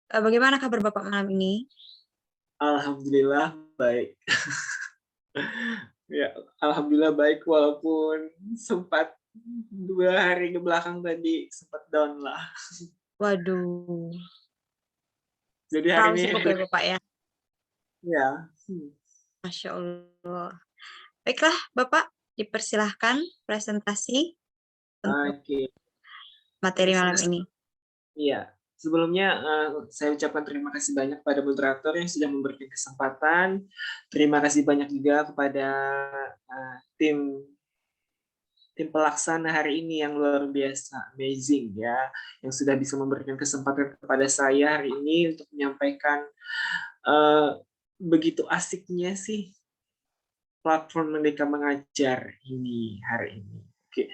Bagaimana kabar Bapak malam ini? Alhamdulillah baik. Ya, alhamdulillah baik walaupun sempat 2 hari ke belakang tadi sempat down lah. Waduh, Jadi hari terlalu ini sibuk ya Bapak ya? ya, Masya Allah. Baiklah Bapak, dipersilahkan presentasi untuk oke. materi malam ini. Iya, sebelumnya, saya ucapkan terima kasih banyak pada moderator yang sudah memberikan kesempatan. Terima kasih banyak juga kepada, tim tim pelaksana hari ini yang luar biasa, amazing ya, yang sudah bisa memberikan kesempatan kepada saya hari ini untuk menyampaikan, eee, begitu asiknya sih platform Merdeka Mengajar ini hari ini. Oke,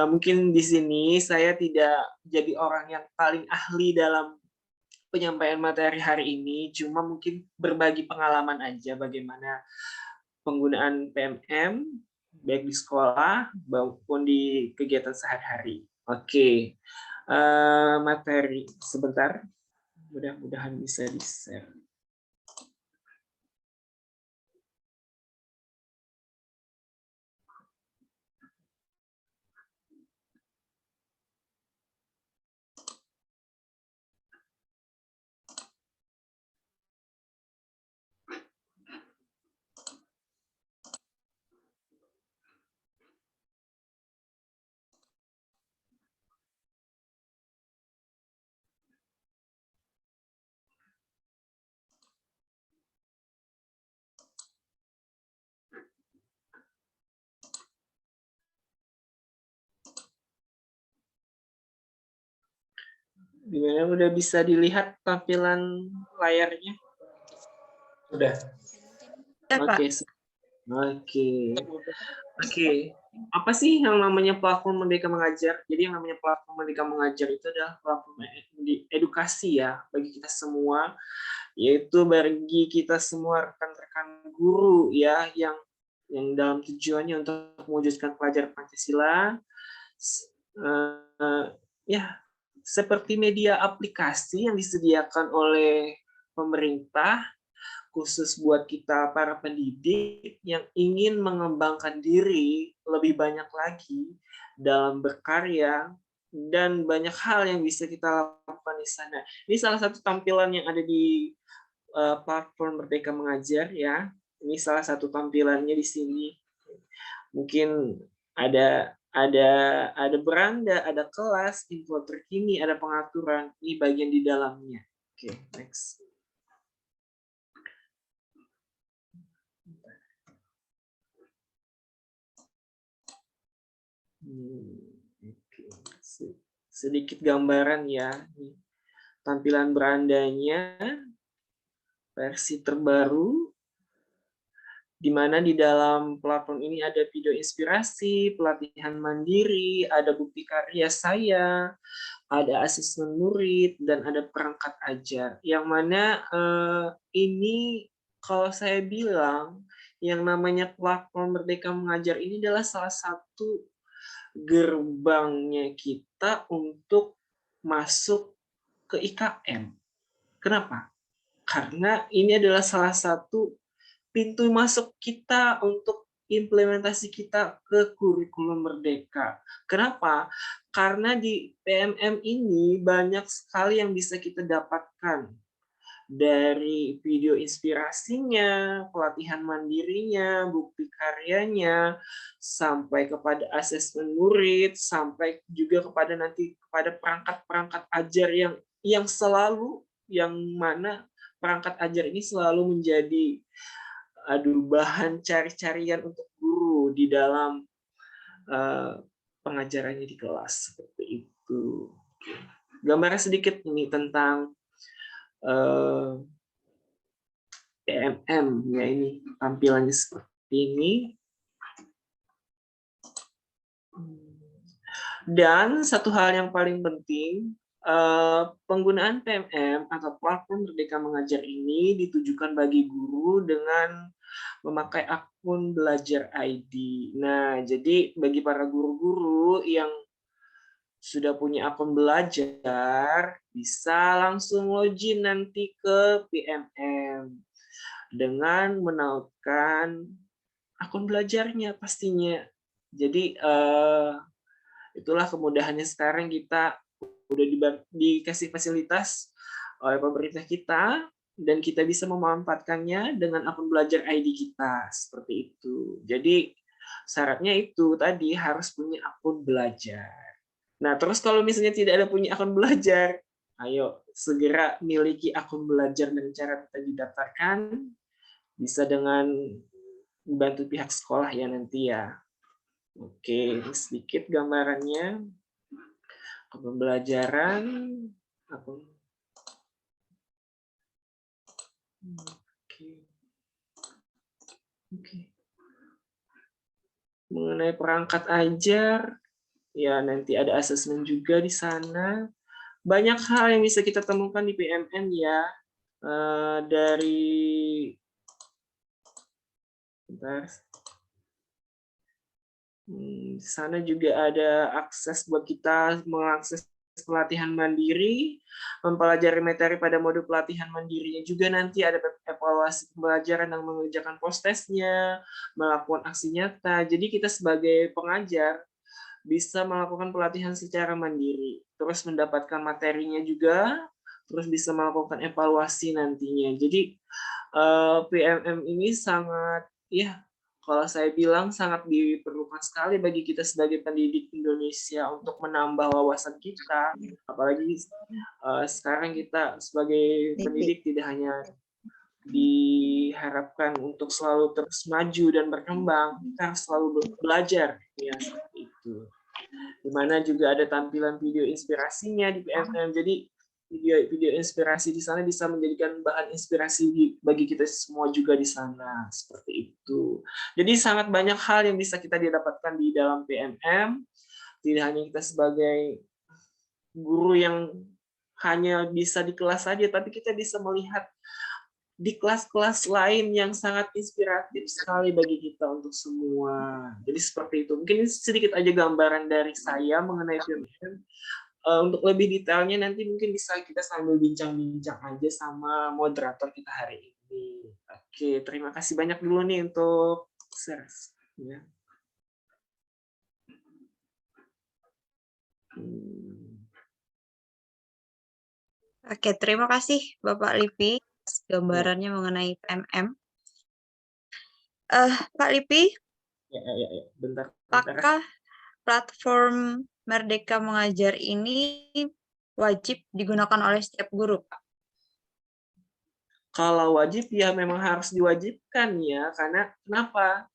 mungkin di sini saya tidak jadi orang yang paling ahli dalam penyampaian materi hari ini, cuma mungkin berbagi pengalaman aja bagaimana penggunaan PMM, baik di sekolah maupun di kegiatan sehari-hari. Oke, materi sebentar, mudah-mudahan bisa di-share. Gimana, udah bisa dilihat tampilan layarnya? Udah? Ya Pak, Oke, oke. Oke, apa sih yang namanya platform Merdeka Mengajar? Jadi yang namanya platform Merdeka Mengajar itu adalah platform edukasi ya bagi kita semua, yaitu bagi kita semua rekan-rekan guru ya yang dalam tujuannya untuk mewujudkan pelajaran Pancasila, ya seperti media aplikasi yang disediakan oleh pemerintah khusus buat kita para pendidik yang ingin mengembangkan diri lebih banyak lagi dalam berkarya dan banyak hal yang bisa kita lakukan di sana. Ini salah satu tampilan yang ada di platform Merdeka Mengajar ya. Ini salah satu tampilannya di sini. Mungkin ada ada beranda, ada kelas, info terkini, ada pengaturan. Ini bagian di dalamnya. Oke, next. Oke. Sedikit gambaran ya. Tampilan berandanya versi terbaru, di mana di dalam platform ini ada video inspirasi, pelatihan mandiri, ada bukti karya saya, ada asesmen murid, dan ada perangkat ajar. Yang mana ini kalau saya bilang, yang namanya platform Merdeka Mengajar ini adalah salah satu gerbangnya kita untuk masuk ke IKM. Kenapa? Karena ini adalah salah satu pintu masuk kita untuk implementasi kita ke kurikulum merdeka. Kenapa? Karena di PMM ini banyak sekali yang bisa kita dapatkan dari video inspirasinya, pelatihan mandirinya, bukti karyanya, sampai kepada asesmen murid, sampai juga kepada nanti kepada perangkat-perangkat ajar yang selalu yang mana perangkat ajar ini selalu menjadi bahan cari-carian untuk guru di dalam pengajarannya di kelas seperti itu. Gambarnya sedikit ini tentang PMM ya, ini tampilannya seperti ini. Dan satu hal yang paling penting, penggunaan PMM atau platform Merdeka Mengajar ini ditujukan bagi guru dengan memakai akun Belajar ID. Nah, jadi bagi para guru-guru yang sudah punya akun belajar, bisa langsung login nanti ke PMM dengan menautkan akun belajarnya pastinya. Jadi itulah kemudahannya sekarang kita udah dikasih fasilitas oleh pemerintah kita dan kita bisa memanfaatkannya dengan akun belajar ID kita seperti itu. Jadi syaratnya itu tadi harus punya akun belajar. Nah, terus kalau misalnya tidak ada punya akun belajar, ayo segera miliki akun belajar dan cara kita didaftarkan bisa dengan membantu pihak sekolah ya nanti ya. Oke, sedikit gambarannya. Pembelajaran akun. Oke. Oke. Mengenai perangkat ajar, ya nanti ada asesmen juga di sana. Banyak hal yang bisa kita temukan di PMM ya. Dari bentar. Di sana juga ada akses buat kita mengakses pelatihan mandiri, mempelajari materi pada modul pelatihan mandirinya juga nanti ada evaluasi pembelajaran dan mengerjakan post-testnya, melakukan aksi nyata. Jadi kita sebagai pengajar bisa melakukan pelatihan secara mandiri, terus mendapatkan materinya juga, terus bisa melakukan evaluasi nantinya. Jadi PMM ini sangat, ya kalau saya bilang sangat diperlukan sekali bagi kita sebagai pendidik Indonesia untuk menambah wawasan kita, apalagi sekarang kita sebagai pendidik tidak hanya diharapkan untuk selalu terus maju dan berkembang, kita harus selalu belajar ya seperti itu. Dimana juga ada tampilan video inspirasinya di PMM, jadi video inspirasi di sana bisa menjadikan bahan inspirasi bagi kita semua juga di sana seperti itu. Jadi sangat banyak hal yang bisa kita didapatkan di dalam PMM, tidak hanya kita sebagai guru yang hanya bisa di kelas saja, tapi kita bisa melihat di kelas-kelas lain yang sangat inspiratif sekali bagi kita untuk semua. Jadi seperti itu. Mungkin sedikit aja gambaran dari saya mengenai PMM. Untuk lebih detailnya nanti mungkin bisa kita sambil bincang-bincang aja sama moderator kita hari ini. Oke, terima kasih banyak dulu nih untuk share. Ya. Oke, terima kasih Bapak Lipi atas gambarannya mengenai PMM. Pak Lipi, Ya. Bentar. apakah platform Merdeka Mengajar ini wajib digunakan oleh setiap guru, Pak? Kalau wajib ya memang harus diwajibkan ya, karena kenapa?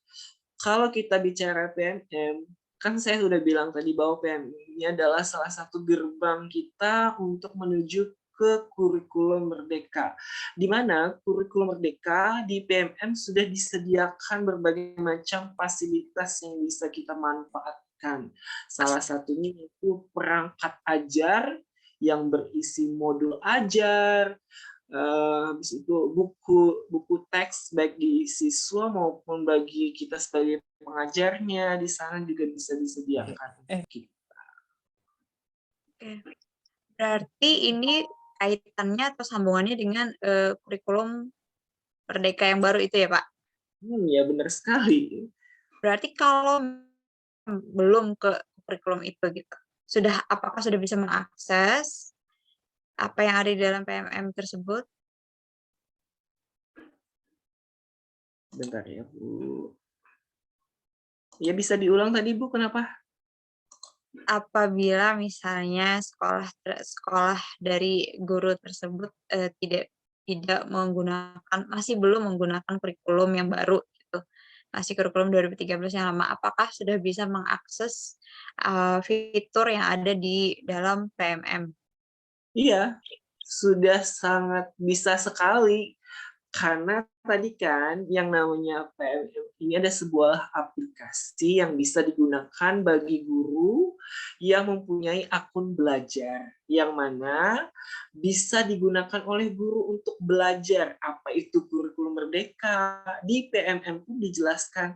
Kalau kita bicara PMM, kan saya sudah bilang tadi bahwa PMM ini adalah salah satu gerbang kita untuk menuju ke kurikulum merdeka. Di mana kurikulum merdeka di PMM sudah disediakan berbagai macam fasilitas yang bisa kita manfaatkan. Salah satunya itu perangkat ajar yang berisi modul ajar, habis itu buku teks bagi siswa maupun bagi kita sebagai pengajarnya di sana juga bisa disediakan. Oke. Berarti ini kaitannya atau sambungannya dengan kurikulum Merdeka yang baru itu ya, Pak? Ya benar sekali. Berarti kalau belum ke kurikulum itu gitu, apakah sudah bisa mengakses apa yang ada di dalam PMM tersebut? Bentar ya, Bu. Ya bisa diulang tadi, Bu, kenapa? Apabila misalnya sekolah dari guru tersebut masih belum menggunakan kurikulum yang baru gitu, masih kurikulum 2013 yang lama, apakah sudah bisa mengakses fitur yang ada di dalam PMM? Iya, sudah sangat bisa sekali. Karena tadi kan yang namanya PMM ini ada sebuah aplikasi yang bisa digunakan bagi guru yang mempunyai akun belajar, yang mana bisa digunakan oleh guru untuk belajar apa itu kurikulum merdeka. Di PMM pun dijelaskan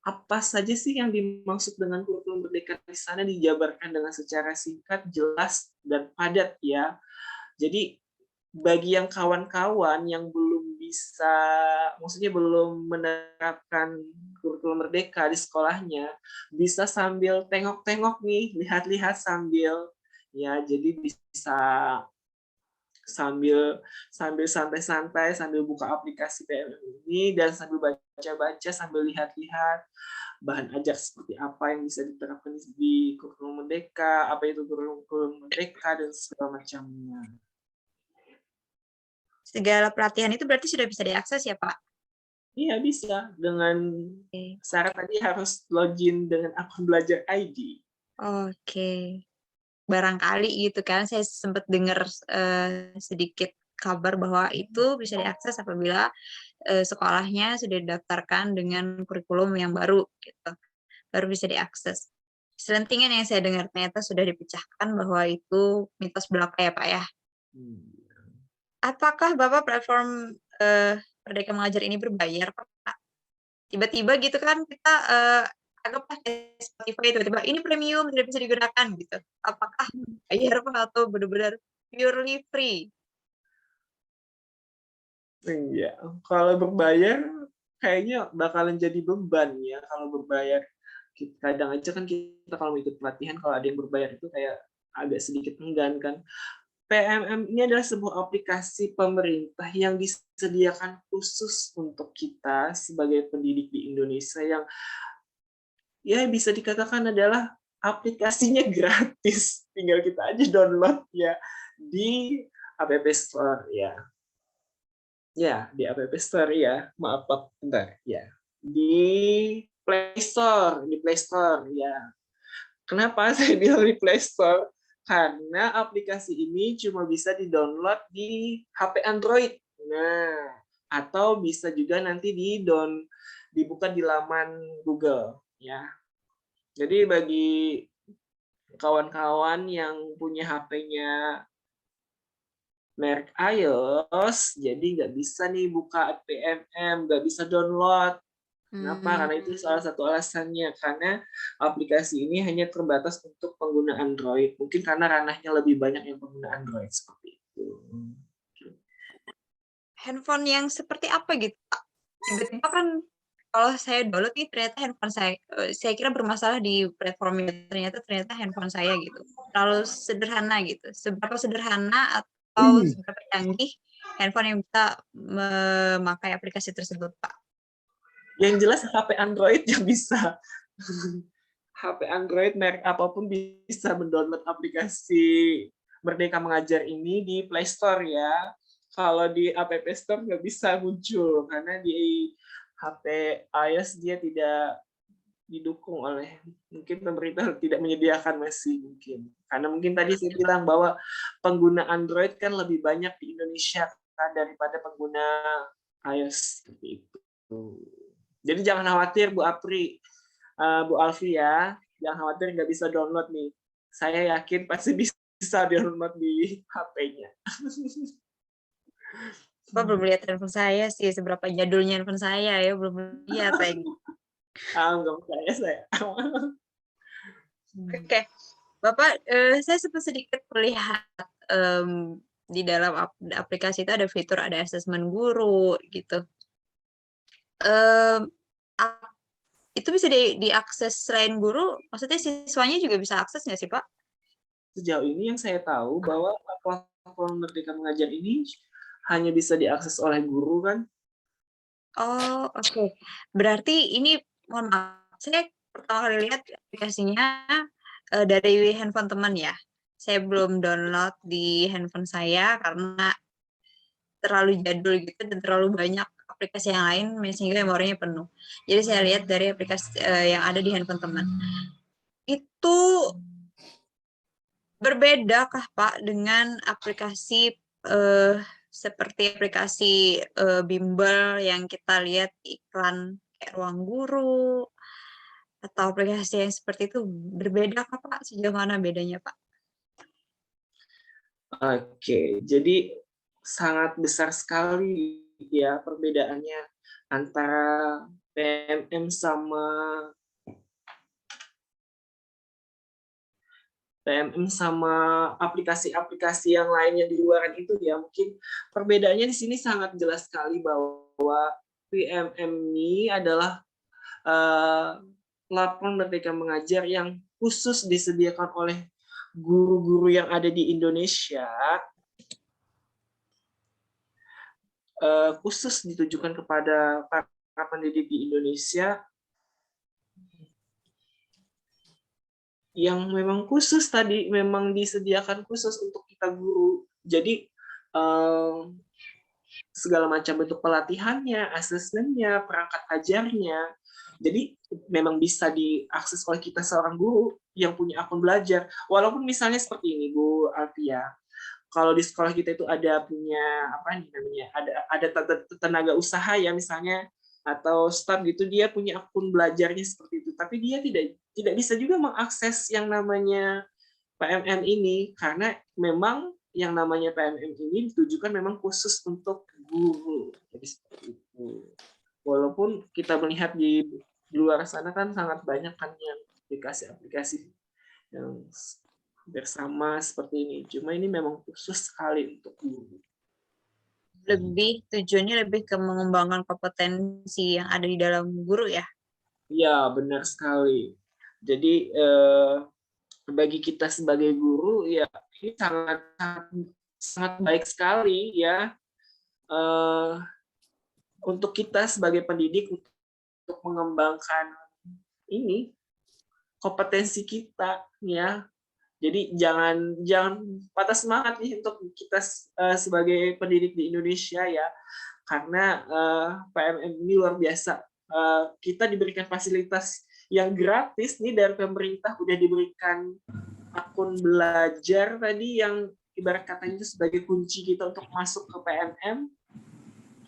apa saja sih yang dimaksud dengan kurikulum merdeka di sana dijabarkan dengan secara singkat, jelas, dan padat ya. Jadi bagi yang kawan-kawan yang belum bisa, maksudnya belum menerapkan kurikulum merdeka di sekolahnya, bisa sambil tengok-tengok nih, lihat-lihat sambil ya, jadi bisa sambil sambil santai-santai, sambil buka aplikasi PMM ini dan sambil baca-baca, sambil lihat-lihat bahan ajar seperti apa yang bisa diterapkan di kurikulum merdeka, apa itu kurikulum merdeka dan segala macamnya. Segala pelatihan itu berarti sudah bisa diakses ya, Pak? Iya bisa, dengan Oke. syarat tadi harus login dengan akun belajar ID. Oke. Barangkali gitu kan, saya sempat dengar sedikit kabar bahwa itu bisa diakses apabila, sekolahnya sudah didaftarkan dengan kurikulum yang baru gitu, baru bisa diakses. Selentingan yang saya dengar ternyata sudah dipecahkan bahwa itu mitos belaka ya, Pak, ya. Hmm. Apakah Bapak platform, Merdeka Mengajar ini berbayar, Pak? Tiba-tiba gitu kan kita, anggaplah kayak Spotify tiba-tiba, "Ini premium, tidak bisa digunakan," gitu. Apakah bayar, Pak, atau benar-benar purely free? Iya, kalau berbayar kayaknya bakalan jadi beban ya kalau berbayar. Kadang aja kan kita kalau mau ikut pelatihan kalau ada yang berbayar itu kayak agak sedikit enggan kan. PMM ini adalah sebuah aplikasi pemerintah yang disediakan khusus untuk kita sebagai pendidik di Indonesia yang ya bisa dikatakan adalah aplikasinya gratis. Tinggal kita aja download ya di App Store ya. Ya, di App Store ya. Maaf, Pak, bentar ya. Di Play Store ya. Kenapa saya bilang di Play Store? Karena aplikasi ini cuma bisa di-download di HP Android. Nah, atau bisa juga nanti dibuka di laman Google ya. Jadi bagi kawan-kawan yang punya HP-nya merek iOS, jadi nggak bisa nih buka PMM, nggak bisa download. Kenapa? Mmm, Karena itu salah satu alasannya, karena aplikasi ini hanya terbatas untuk pengguna Android. Mungkin karena ranahnya lebih banyak yang pengguna Android seperti itu. handphone yang seperti apa gitu, Pak? Tiba-tiba kan kalau saya download nih ternyata handphone saya kira bermasalah di platformnya, ternyata handphone saya gitu, terlalu sederhana gitu. Seberapa sederhana atau Hmm. seberapa canggih handphone yang bisa memakai aplikasi tersebut, Pak? Yang jelas HP Android yang bisa. HP Android merek apapun bisa mendownload aplikasi Merdeka Mengajar ini di Play Store ya. Kalau di App Store nggak bisa muncul karena di HP iOS dia tidak didukung oleh, mungkin pemerintah tidak menyediakan masih mungkin. Karena mungkin tadi saya bilang bahwa pengguna Android kan lebih banyak di Indonesia kan daripada pengguna iOS seperti itu. Jadi jangan khawatir Bu Apri, Bu Alfi ya, jangan khawatir nggak bisa download nih. Saya yakin pasti bisa download di HP-nya. Bapak belum lihat handphone saya sih, seberapa jadulnya handphone saya ya, belum lihat saya. Nggak percaya saya. Oke, Bapak, saya sempat sedikit melihat, di dalam aplikasi itu ada fitur ada asesmen guru gitu, mmm, ap itu bisa diakses selain guru, maksudnya siswanya juga bisa akses nggak sih, Pak? Sejauh ini yang saya tahu bahwa platform Merdeka Mengajar ini hanya bisa diakses oleh guru kan. Oh, oke. Berarti ini mohon maaf, saya pertama kali lihat aplikasinya, dari handphone teman ya. Saya belum download di handphone saya karena terlalu jadul gitu dan terlalu banyak aplikasi yang lain sehingga memorinya penuh. Jadi saya lihat dari aplikasi, yang ada di handphone teman. Itu berbedakah, Pak, dengan aplikasi, seperti aplikasi, bimbel yang kita lihat iklan kayak Ruang Guru atau aplikasi yang seperti itu, berbedakah, Pak? Sejauh mana bedanya, Pak? Oke, jadi sangat besar sekali ya perbedaannya antara PMM sama aplikasi-aplikasi yang lainnya di luaran itu ya, mungkin perbedaannya di sini sangat jelas sekali bahwa PMM ini adalah platform Merdeka Mengajar yang khusus disediakan oleh guru-guru yang ada di Indonesia, khusus ditujukan kepada para pendidik di Indonesia yang memang khusus tadi, memang disediakan khusus untuk kita guru. Jadi segala macam bentuk pelatihannya, asesmennya, perangkat ajarnya, jadi memang bisa diakses oleh kita seorang guru yang punya akun belajar. Walaupun misalnya seperti ini, Bu Alfia, kalau di sekolah kita itu ada punya apa nih namanya, ada tenaga usaha ya misalnya, atau staff gitu, dia punya akun belajarnya seperti itu, tapi dia tidak bisa juga mengakses yang namanya PMM ini karena memang yang namanya PMM ini ditujukan memang khusus untuk guru. Jadi seperti itu. Walaupun kita melihat di luar sana kan sangat banyak kan yang aplikasi-aplikasi yang bersama seperti ini. Cuma ini memang khusus sekali untuk guru. Tujuannya lebih ke mengembangkan kompetensi yang ada di dalam guru ya? Iya, benar sekali. Jadi bagi kita sebagai guru ya ini sangat baik sekali ya untuk kita sebagai pendidik untuk mengembangkan ini kompetensi kita ya. Jadi jangan patah semangat nih untuk kita sebagai pendidik di Indonesia ya, karena PMM ini luar biasa. Kita diberikan fasilitas yang gratis nih dari pemerintah, udah diberikan akun belajar tadi yang ibarat katanya itu sebagai kunci kita untuk masuk ke PMM.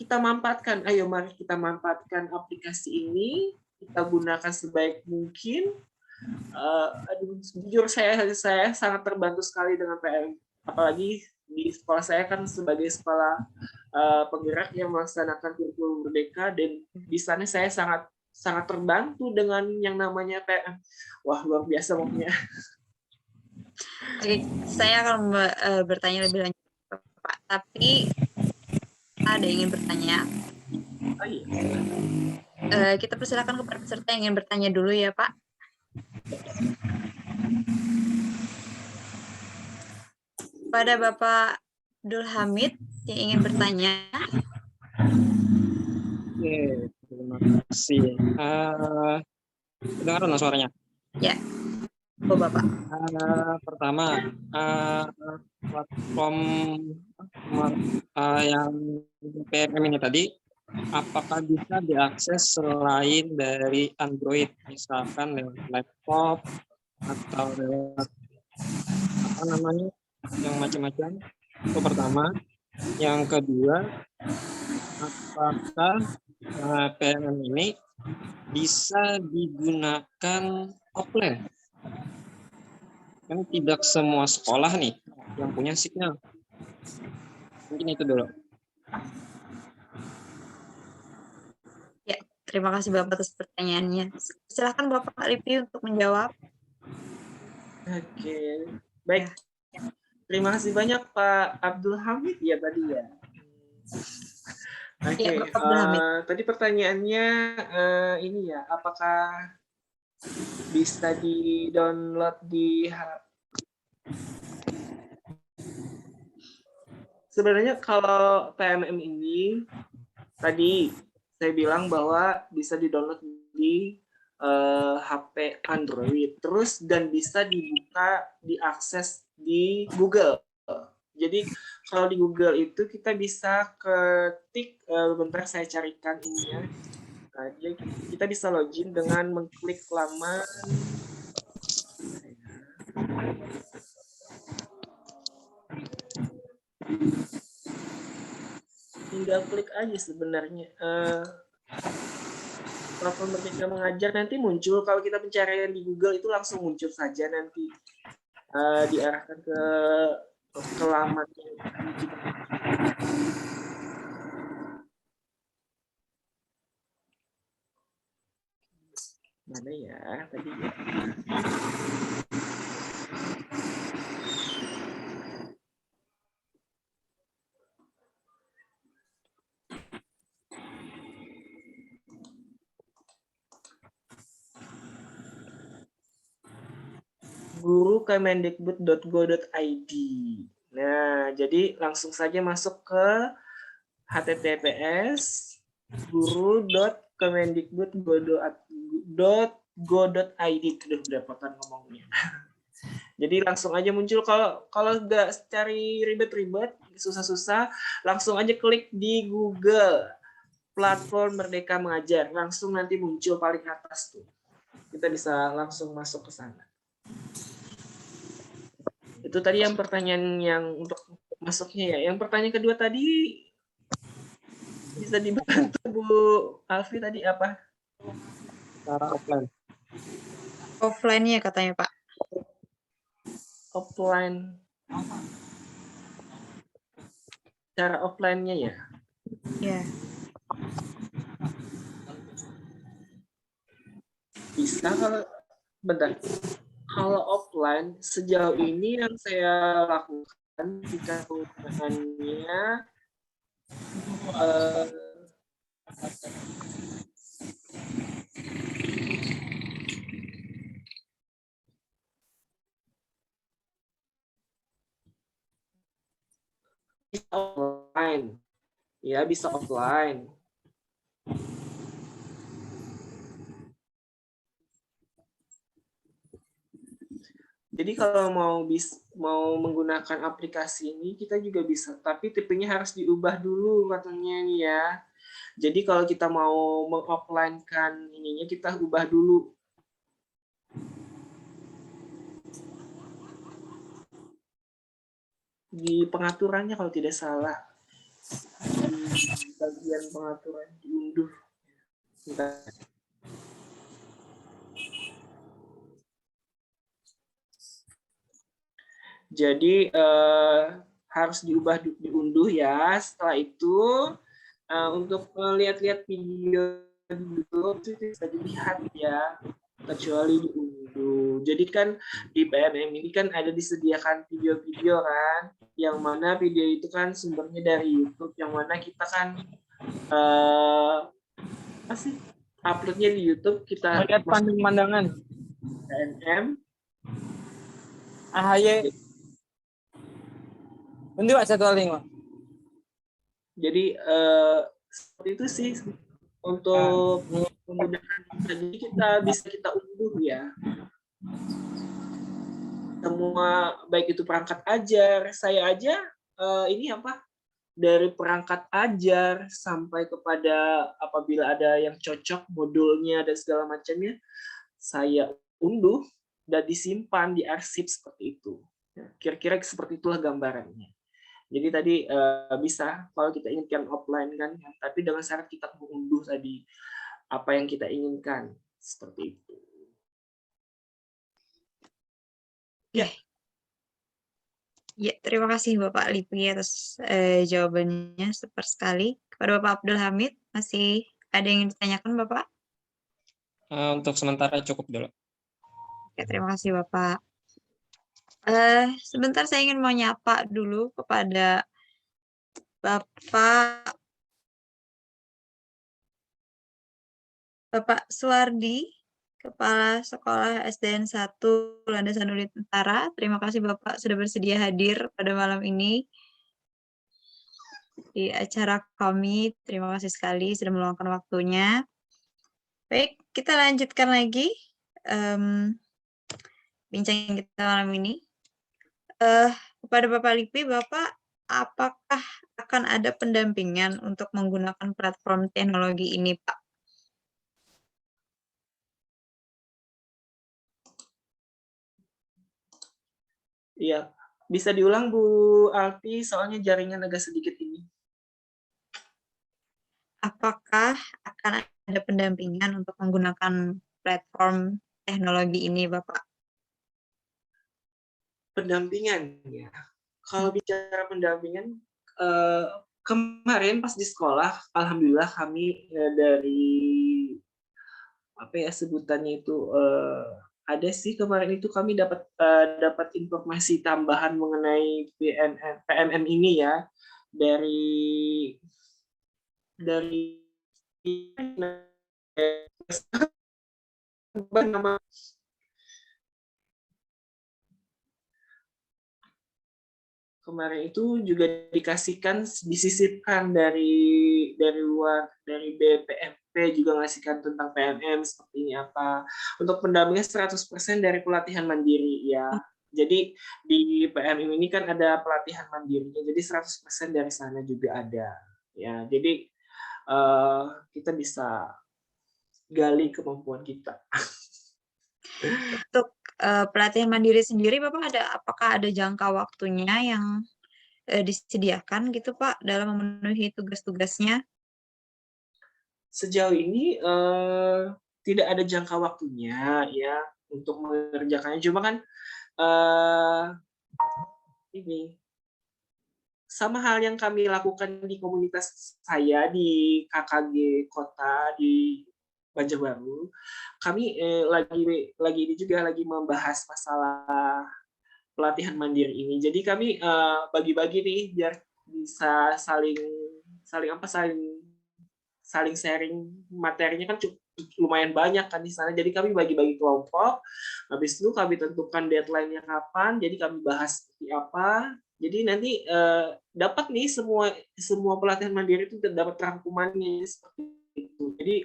Kita manfaatkan, ayo mari kita manfaatkan aplikasi ini, kita gunakan sebaik mungkin. Jujur saya sangat terbantu sekali dengan PM, apalagi di sekolah saya kan sebagai sekolah penggerak yang melaksanakan kurikulum merdeka, dan di sana saya sangat terbantu dengan yang namanya PM. Wah, luar biasa pokoknya. Oke, saya akan bertanya lebih lanjut, Pak. Tapi ada yang ingin bertanya. Oh, iya. Kita persilakan kepada peserta yang ingin bertanya dulu ya, Pak. Pada Bapak Abdul Hamid yang ingin bertanya. Oke, terima kasih. Dengar suaranya? Ya, oh Bapak. Pertama, platform yang PMM ini tadi, apakah bisa diakses selain dari Android, misalkan lewat laptop atau lewat apa namanya, yang macam-macam? Itu pertama. Yang kedua, apakah PMM ini bisa digunakan offline? Kan tidak semua sekolah nih yang punya signal. Mungkin itu dulu. Ya, terima kasih Bapak atas pertanyaannya. Silakan Bapak Lipi untuk menjawab. Oke, baik. Terima kasih banyak Pak Abdul Hamid ya tadi ya. Oke, tadi pertanyaannya ini ya, apakah bisa di-download di sebenarnya kalau PMM ini tadi saya bilang bahwa bisa di-download di HP Android terus dan bisa dibuka, diakses di Google. Jadi kalau di Google itu kita bisa ketik, bentar saya carikan ininya. Nah, kita bisa login dengan mengklik laman. Tinggal klik aja sebenarnya. Platform Merdeka Mengajar nanti muncul, kalau kita pencarian di Google itu langsung muncul saja nanti diarahkan ke laman yang kita. ya tadi ya. guru.kemendikbud.go.id. Nah, jadi langsung saja masuk ke https guru.kemendikbud.go.id. Udah belepotan ngomongnya. Jadi langsung aja muncul, kalau nggak cari ribet-ribet, susah-susah, langsung aja klik di Google platform Merdeka Mengajar, langsung nanti muncul paling atas tuh. Kita bisa langsung masuk ke sana. Itu tadi yang pertanyaan yang untuk masuknya ya. Yang pertanyaan kedua tadi bisa dibantu Bu Alfi tadi apa? Cara offline. Offline-nya katanya Pak. Offline. Cara offline-nya ya. Ya. Bisa bentar. Kalau offline sejauh ini yang saya lakukan jika penggunaannya bisa offline, ya bisa offline. Jadi kalau mau menggunakan aplikasi ini kita juga bisa, tapi tipenya harus diubah dulu katanya nih ya. Jadi kalau kita mau mengoffline-kan ininya kita ubah dulu. Di pengaturannya kalau tidak salah. Di bagian pengaturan diunduh. Bentar. Jadi harus diunduh ya. Setelah itu untuk melihat-lihat video di YouTube itu bisa dilihat ya, kecuali diunduh. Jadi kan di PMM ini kan ada disediakan video-video kan, yang mana video itu kan sumbernya dari YouTube, yang mana kita kan uploadnya di YouTube, kita melihat pandangan PMM AHY untuk satu link. Jadi seperti itu sih untuk menggunakan. Jadi kita unduh ya semua, baik itu perangkat ajar. Saya aja ini dari perangkat ajar sampai kepada apabila ada yang cocok modulnya dan segala macamnya, saya unduh dan disimpan di arsip seperti itu. Kira-kira seperti itulah gambarannya. Jadi tadi bisa kalau kita inginkan offline kan, tapi dengan syarat kita mengunduh tadi apa yang kita inginkan, seperti itu. Ya. Ya, terima kasih Bapak Lippi atas jawabannya super sekali. Kepada Bapak Abdul Hamid, masih ada yang ditanyakan Bapak? Untuk sementara cukup dulu. Oke, terima kasih Bapak. Sebentar saya ingin mau nyapa dulu kepada Bapak Suwardi, Kepala Sekolah SDN 1 Landasan Unit Utara. Terima kasih Bapak sudah bersedia hadir pada malam ini di acara kami. Terima kasih sekali sudah meluangkan waktunya. Baik, kita lanjutkan lagi bincang kita malam ini. Kepada Bapak Lippi, Bapak apakah akan ada pendampingan untuk menggunakan platform teknologi ini, Pak? Iya, bisa diulang Bu Alfi, soalnya jaringan agak sedikit ini. Apakah akan ada pendampingan untuk menggunakan platform teknologi ini, Bapak? Pendampingan ya. Kalau bicara pendampingan, kemarin pas di sekolah, alhamdulillah kami dari apa ya sebutannya itu, ada sih kemarin itu kami dapat informasi tambahan mengenai PMM ini ya, dari dari apa nama kemarin itu juga disisipkan dari luar, dari BPMP juga ngasihkan tentang PNM seperti ini apa. Untuk pendampingan 100% dari pelatihan mandiri ya. Jadi di PMM ini kan ada pelatihan mandirinya, jadi 100% dari sana juga ada. Ya, jadi kita bisa gali kemampuan kita. Untuk, pelatihan mandiri sendiri Bapak apakah ada jangka waktunya yang, disediakan gitu Pak dalam memenuhi tugas-tugasnya? Sejauh ini tidak ada jangka waktunya ya untuk mengerjakannya. Cuma kan eh, ini sama hal yang kami lakukan di komunitas saya di KKG Kota di Banjarbaru, kami lagi ini juga lagi membahas masalah pelatihan mandiri ini. Jadi kami bagi-bagi nih biar bisa saling saling apa saling saling sharing materinya kan lumayan banyak kan di sana. Jadi kami bagi-bagi kelompok. Habis itu kami tentukan deadline-nya kapan. Jadi kami bahas seperti apa. Jadi nanti dapat nih semua pelatihan mandiri itu dapat rangkumannya seperti itu. Jadi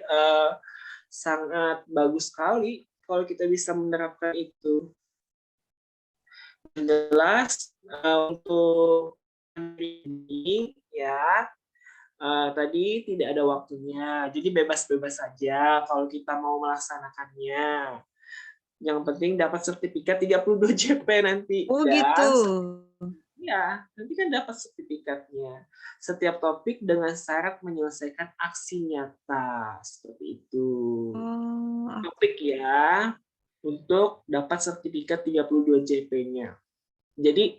sangat bagus sekali kalau kita bisa menerapkan itu. Jelas untuk ini ya tadi tidak ada waktunya, jadi bebas-bebas saja kalau kita mau melaksanakannya. Yang penting dapat sertifikat 32 JP nanti Oh gitu. dan ya, nanti kan dapat sertifikatnya. Setiap topik dengan syarat menyelesaikan aksi nyata seperti itu. Oh, Topik ya untuk dapat sertifikat 32 JP-nya. Jadi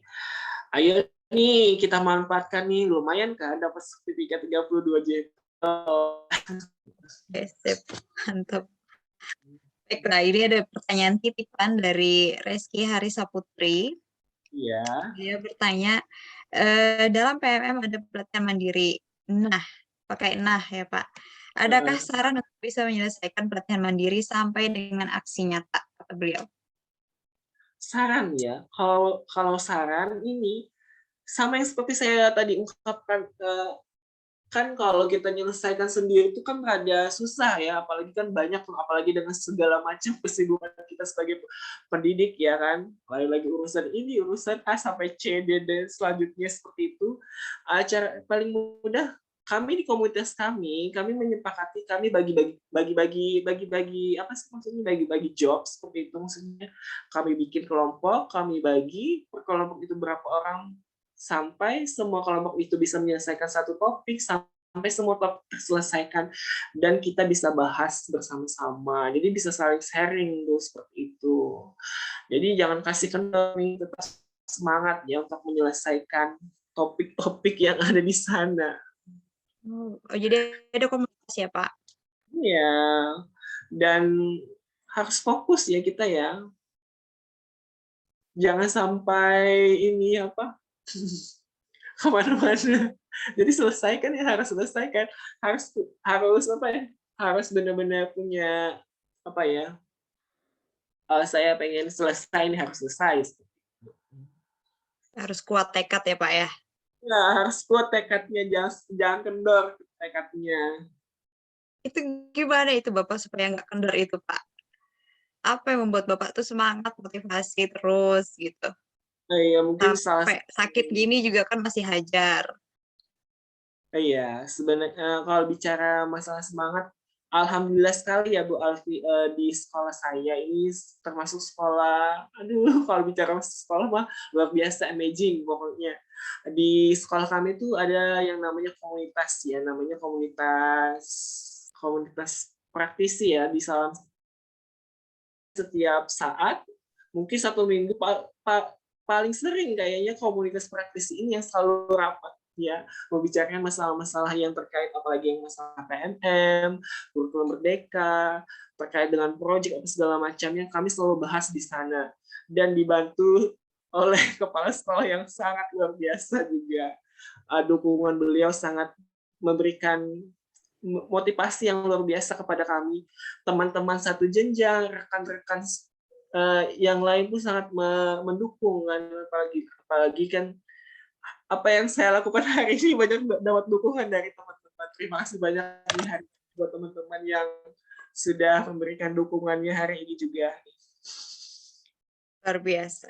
ayo nih kita manfaatkan nih, lumayan kan dapat sertifikat 32 JP. oke sip, mantap. Baiklah, ini ada pertanyaan titipan dari Reski Harisaputri. Iya. Dia bertanya, dalam PMM ada pelatihan mandiri. Nah, pakai nah ya Pak. Adakah saran untuk bisa menyelesaikan pelatihan mandiri sampai dengan aksi nyata? Kata beliau. Saran ya, kalau saran ini sama yang seperti saya tadi ungkapkan, kan kalau kita menyelesaikan sendiri itu kan rada susah ya, apalagi kan banyak apalagi dengan segala macam kesibukan kita sebagai pendidik ya kan, lagi urusan ini, urusan A sampai C, D, dan selanjutnya seperti itu. Cara paling mudah kami di komunitas kami menyepakati kami bagi-bagi apa sih maksudnya bagi-bagi job seperti itu maksudnya kami bikin kelompok, kami bagi per kelompok itu berapa orang sampai semua kelompok itu bisa menyelesaikan satu topik sampai semua topik terselesaikan dan kita bisa bahas bersama-sama. Jadi bisa saling sharing tuh seperti itu. Jadi jangan kasih kendor nih, tetap semangat ya untuk menyelesaikan topik-topik yang ada di sana. Oh, jadi ada komunitas ya Pak? Iya. Dan harus fokus ya kita ya. Jangan sampai ini apa kemana-mana. Jadi selesaikan ya harus selesaikan. Harus apa ya? Harus benar-benar punya apa ya? Saya pengen selesai ini harus selesai. Harus kuat tekad ya Pak ya? Ya, harus kuat tekadnya, jangan kendor tekadnya. Itu gimana itu Bapak supaya nggak kendor itu Pak? Apa yang membuat Bapak tuh semangat, motivasi terus gitu? Ya, mungkin salah Sampai sakit gini juga kan masih hajar. iya, sebenarnya kalau bicara masalah semangat, alhamdulillah sekali ya Bu Alfi, di sekolah saya ini termasuk sekolah, aduh kalau bicara sekolah mah luar biasa amazing pokoknya. Di sekolah kami tuh ada yang namanya komunitas ya, namanya komunitas praktisi ya, di setiap saat, mungkin 1 minggu paling sering kayaknya komunitas praktisi ini yang selalu rapat. ya, membicarakan masalah-masalah yang terkait apalagi yang masalah PNM, kurikulum merdeka, terkait dengan proyek atau segala macamnya, kami selalu bahas di sana dan dibantu oleh kepala sekolah yang sangat luar biasa juga. Dukungan beliau sangat memberikan motivasi yang luar biasa kepada kami, teman-teman satu jenjang, rekan-rekan yang lain pun sangat mendukung kan, apalagi kan apa yang saya lakukan hari ini banyak dapat dukungan dari teman-teman. Terima kasih banyak hari buat teman-teman yang sudah memberikan dukungannya hari ini juga. Luar biasa.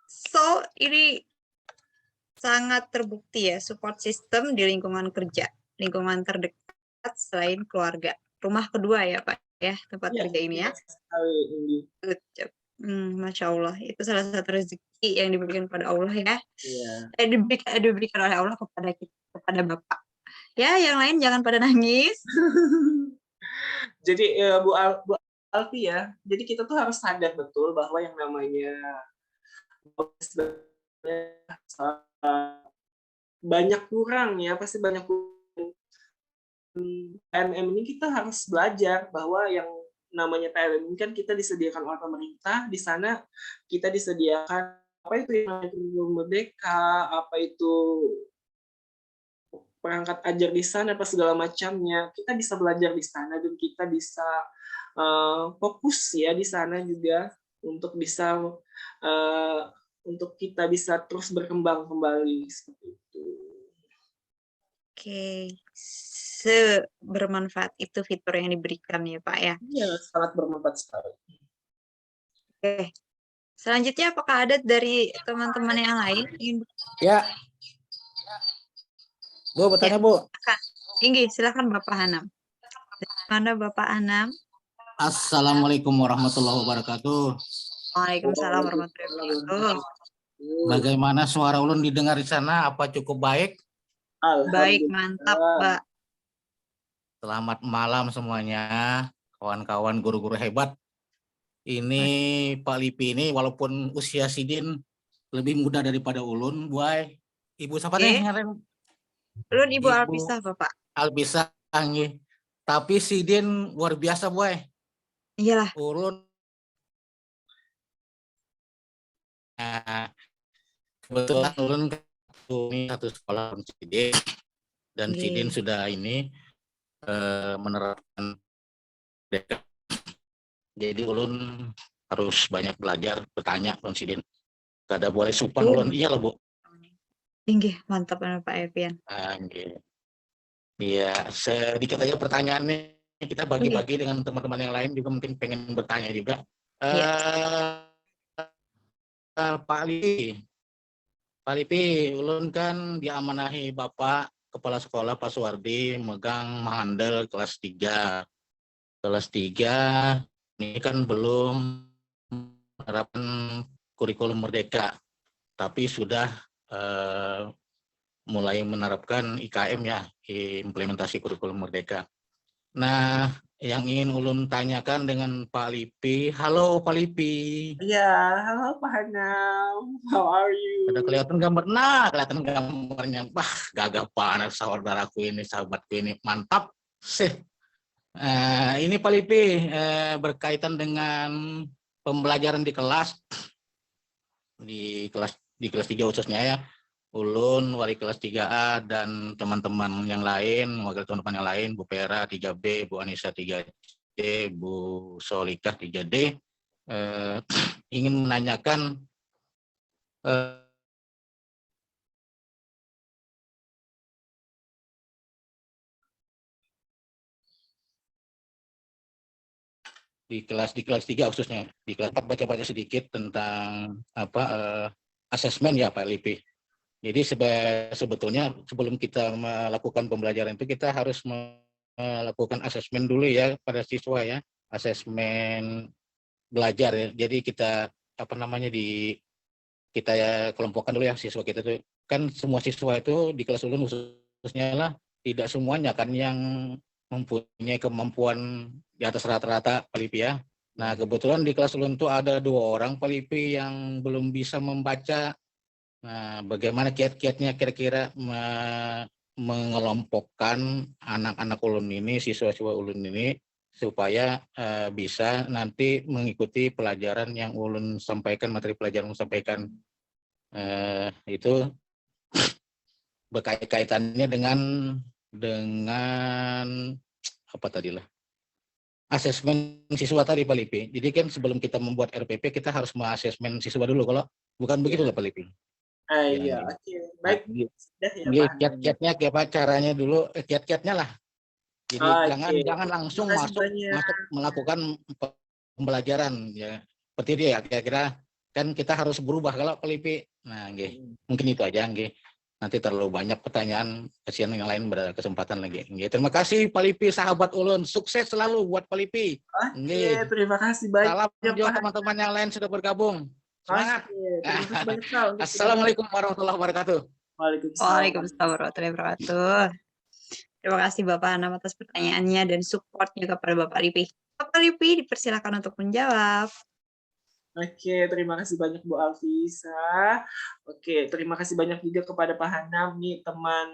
So, ini sangat terbukti ya, support system di lingkungan kerja, lingkungan terdekat selain keluarga. Rumah kedua ya Pak ya, tempat kerja ini ya. Good job. Masya Allah, itu salah satu rezeki yang diberikan kepada Allah ya. Diberikan oleh Allah kepada kita, kepada Bapak. Ya, yang lain jangan pada nangis. Jadi Bu Alfi ya, jadi kita tuh harus sadar betul bahwa yang namanya banyak kurang ya, pasti banyak kurang. PNM ini kita harus belajar bahwa yang namanya PNM ini kan kita disediakan oleh pemerintah, di sana kita disediakan apa itu yang kurikulum merdeka, apa itu perangkat ajar di sana, apa segala macamnya. Kita bisa belajar di sana dan kita bisa fokus ya di sana juga untuk bisa untuk kita bisa terus berkembang kembali seperti itu. Oke, sebermanfaat itu fitur yang diberikan ya Pak ya. Iya, sangat bermanfaat sekali. Oke, selanjutnya apakah ada dari teman-teman yang lain? Ya. Bu, bertanya Bu. Tinggi, silakan Bapak Hanam. Mana Bapak Hanam? Assalamualaikum warahmatullahi wabarakatuh. Waalaikumsalam warahmatullahi wabarakatuh. Bagaimana suara ulun didengar di sana? Apa cukup baik? Baik, mantap, Pak. Selamat malam semuanya, kawan-kawan guru-guru hebat. Ini Pak Lipi ini walaupun usia Sidin lebih muda daripada ulun, buai. Ibu siapa nih? Ulun Ibu Alpisah, Bapak. Alpisah, nggih. Tapi Sidin luar biasa, buai. Iyalah. Ulun kebetulan ulun satu sekolah Sidin dan Sidin sudah ini menerapkan mereka. Jadi ulun harus banyak belajar, bertanya Sidin. Kada boleh supan ulun. Iyalah Bu. Tinggi, mantap Pak Evian. Iya, sedikit aja pertanyaannya, kita bagi-bagi dengan teman-teman yang lain juga mungkin pengen bertanya juga. Pak Lipi, ulun kan diamanahi Bapak Kepala Sekolah Pak Suwardi megang menghandle kelas 3. Kelas 3 ini kan belum menerapkan kurikulum merdeka, tapi sudah mulai menerapkan IKM ya, implementasi kurikulum merdeka. Nah, yang ingin ulun tanyakan dengan Pak Lipi. Halo Pak Lipi. Iya, halo Pak Hanam. How are you? Ada kelihatan gambar. Nah, kelihatan gambarnya. Wah, gagah banget saudaraku ini, sahabatku ini. Mantap sih. Ini Pak Lipi berkaitan dengan pembelajaran di kelas 3 khususnya ya. Ulun, wali kelas 3A, dan teman-teman yang lain, wakil teman-teman yang lain, Bu Pera 3B, Bu Anissa 3C, Bu Solikah 3D, ingin menanyakan di kelas 3 khususnya, di kelas 4 baca-baca sedikit tentang asesmen ya Pak Lipi. Jadi sebetulnya sebelum kita melakukan pembelajaran itu kita harus melakukan asesmen dulu ya pada siswa ya, asesmen belajar ya. Jadi kita kita ya kelompokkan dulu ya siswa kita tuh, kan semua siswa itu di kelas ulun khususnya lah tidak semuanya kan yang mempunyai kemampuan di atas rata-rata Pak Lipi ya. Nah kebetulan di kelas ulun tuh ada 2 orang Pak Lipi yang belum bisa membaca bagaimana kiat-kiatnya kira-kira mengelompokkan anak-anak ulun ini, siswa-siswa ulun ini, supaya bisa nanti mengikuti pelajaran yang ulun sampaikan, materi pelajaran ulun sampaikan. Itu berkaitannya dengan apa tadilah, asesmen siswa tadi Pak Lipi. Jadi kan sebelum kita membuat RPP kita harus mengasesmen siswa dulu, kalau bukan begitu lah Pak Lipi. Iya, oke. Baik. Sudah ya, Pak. Kiat-kiatnya apa caranya dulu, kiat-kiatnya lah. Jadi jangan langsung masuk melakukan pembelajaran ya. Seperti dia ya, kira-kira kan kita harus berubah kalau Pak Lipi. Nah, mungkin itu aja nggih. Nanti terlalu banyak pertanyaan, kasihan yang lain berkesempatan lagi. Terima kasih Pak Lipi, sahabat ulun. Sukses selalu buat Pak Lipi. Oke, terima kasih banyak. Salam juga teman-teman yang lain sudah bergabung. Semangat. Terima kasih banyak. Assalamualaikum warahmatullahi wabarakatuh. Waalaikumsalam warahmatullahi wabarakatuh. Terima kasih Bapak Anam atas pertanyaannya dan supportnya kepada Bapak Lipi. Bapak Lipi dipersilakan untuk menjawab. Oke, terima kasih banyak Bu Alfisa. Oke, terima kasih banyak juga kepada Pak Hanam nih, teman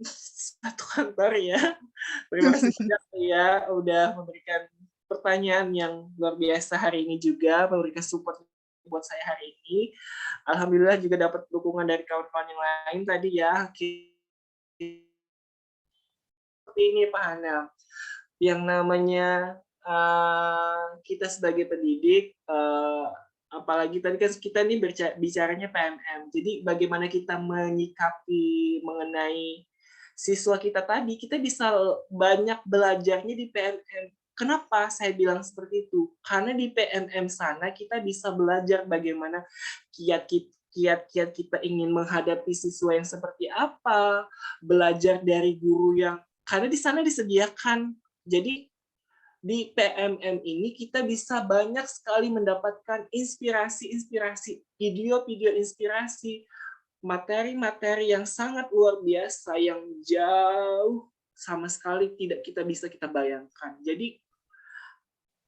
satu kantor ya. Terima kasih banyak ya udah memberikan pertanyaan yang luar biasa hari ini juga, memberikan support buat saya hari ini. Alhamdulillah juga dapat dukungan dari kawan-kawan yang lain tadi ya. Oke. Seperti ini Pak Hanam, yang namanya kita sebagai pendidik, apalagi tadi kan kita ini bicaranya PMM, jadi bagaimana kita menyikapi mengenai siswa kita tadi, kita bisa banyak belajarnya di PMM. Kenapa saya bilang seperti itu? Karena di PMM sana kita bisa belajar bagaimana kiat-kiat kita ingin menghadapi siswa yang seperti apa, belajar dari guru yang, karena di sana disediakan. Jadi di PMM ini kita bisa banyak sekali mendapatkan inspirasi, video-video inspirasi, materi-materi yang sangat luar biasa, yang jauh sama sekali tidak kita bayangkan. Jadi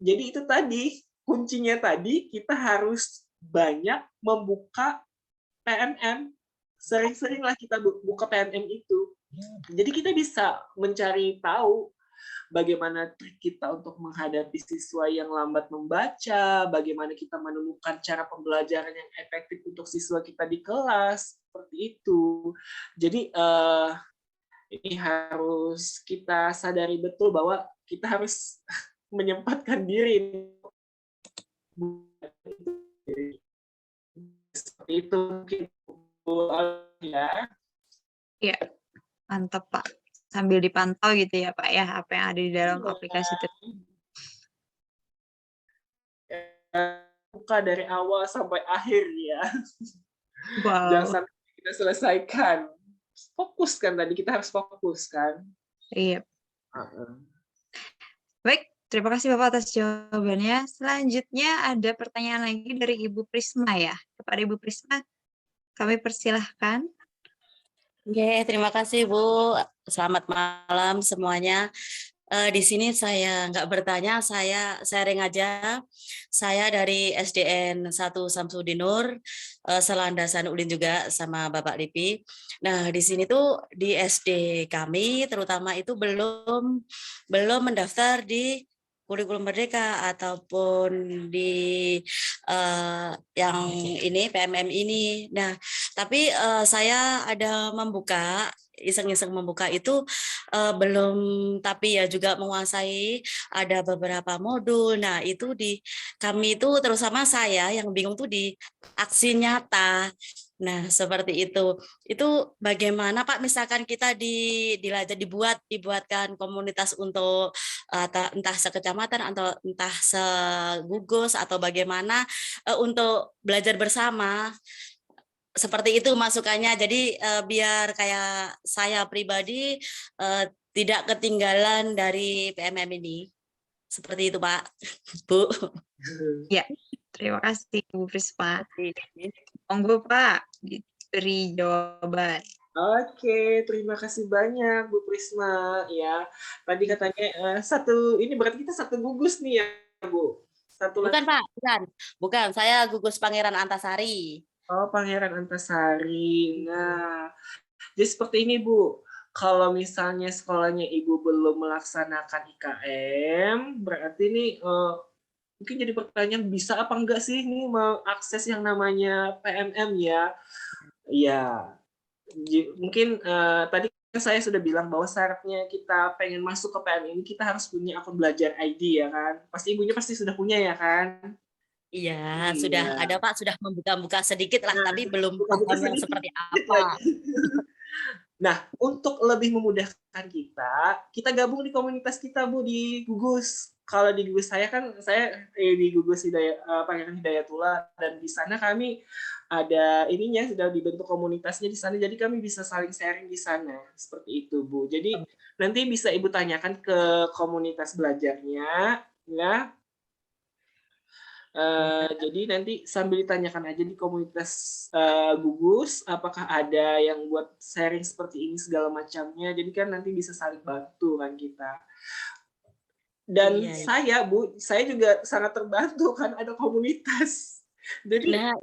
itu tadi, kuncinya tadi kita harus banyak membuka PMM. Sering-seringlah kita buka PMM itu. Jadi kita bisa mencari tahu bagaimana trik kita untuk menghadapi siswa yang lambat membaca, bagaimana kita menemukan cara pembelajaran yang efektif untuk siswa kita di kelas, seperti itu. Jadi ini harus kita sadari betul bahwa kita harus menyempatkan diri. Seperti itu mungkin ya. Iya, mantap Pak. Sambil dipantau gitu ya Pak ya, apa yang ada di dalam aplikasi itu. Buka dari awal sampai akhir ya. Wow. Jangan sampai kita selesaikan. Fokuskan tadi, kita harus fokuskan. Iya. Baik, terima kasih Bapak atas jawabannya. Selanjutnya ada pertanyaan lagi dari Ibu Prisma ya. Kepada Ibu Prisma, kami persilahkan. Oke, terima kasih Bu. Selamat malam semuanya. Di sini saya nggak bertanya, saya sharing aja. Saya dari SDN 1 Samsudinur, selandasan Ulin juga sama Bapak Lipi. Nah, di sini tuh di SD kami terutama itu belum mendaftar di kurikulum merdeka ataupun di yang ini PMM ini. Nah, tapi saya ada membuka iseng-iseng membuka itu belum, tapi ya juga menguasai ada beberapa modul. Nah, itu di kami itu terutama saya yang bingung tuh di aksi nyata. Nah, seperti itu. Itu bagaimana Pak, misalkan kita dibuatkan komunitas untuk entah sekecamatan atau entah segugus atau bagaimana untuk belajar bersama. Seperti itu masukannya. Jadi biar kayak saya pribadi tidak ketinggalan dari PMM ini. Seperti itu Pak, Bu. Ya, terima kasih Bu Prisma. Monggo Pak, diberi jawaban. Oke, terima kasih banyak Bu Prisma ya. Tadi katanya ini berarti kita satu gugus nih ya Bu. Bukan Pak, bukan. Saya gugus Pangeran Antasari. Oh, Pangeran Antasari. Nah, jadi seperti ini, Bu. Kalau misalnya sekolahnya Ibu belum melaksanakan IKM, berarti nih mungkin jadi pertanyaan bisa apa enggak sih ini mengakses yang namanya PMM ya? Iya. Mungkin tadi kan saya sudah bilang bahwa syaratnya kita pengen masuk ke PMM ini kita harus punya akun belajar ID ya kan? Pasti ibunya pasti sudah punya ya kan? Iya, sudah Iya. ada Pak, sudah membuka-buka sedikit lah, Nah, tapi belum buka-buka paham yang sedikit seperti lagi. apa. Nah, untuk lebih memudahkan kita gabung di komunitas kita, Bu, di Gugus. Kalau di Gugus saya kan, saya di Gugus Pangeran Hidayatullah, dan di sana kami ada ininya, sudah dibentuk komunitasnya di sana, jadi kami bisa saling sharing di sana. Seperti itu, Bu. Jadi, nanti bisa Ibu tanyakan ke komunitas belajarnya, ya. Jadi nanti sambil ditanyakan aja di komunitas Gugus, apakah ada yang buat sharing seperti ini segala macamnya. Jadi kan nanti bisa saling bantu kan kita. Dan Iya, saya, Bu, saya juga sangat terbantu kan ada komunitas. Jadi nah,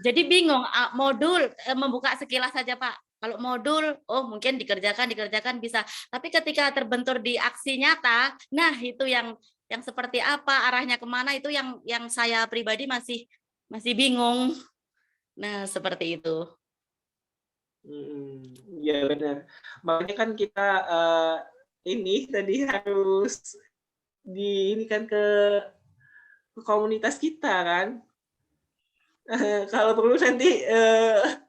jadi bingung modul membuka sekilas saja Pak. Kalau modul, oh mungkin dikerjakan bisa. Tapi ketika terbentur di aksi nyata, nah itu yang seperti apa arahnya kemana itu yang saya pribadi masih bingung. Nah seperti itu. ya benar. Makanya kan kita ini tadi harus ini kan ke komunitas kita kan. Kalau perlu nanti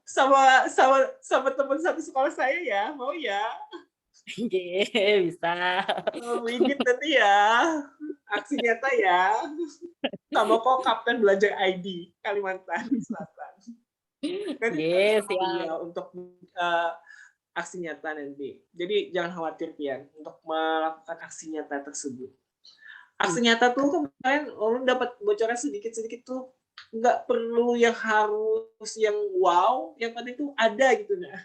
sama teman satu sekolah saya ya, mau ya? Bisa. Widit nanti ya, aksi nyata ya, sama kok Kapten Belajar ID Kalimantan Selatan. Nanti Yes, sama ya. dia untuk aksi nyata nanti. Jadi jangan khawatir Pian untuk melakukan aksi nyata tersebut. Aksi nyata tuh kemarin orang dapat bocoran sedikit-sedikit tuh nggak perlu yang harus yang wow, yang penting tuh ada gitu nah.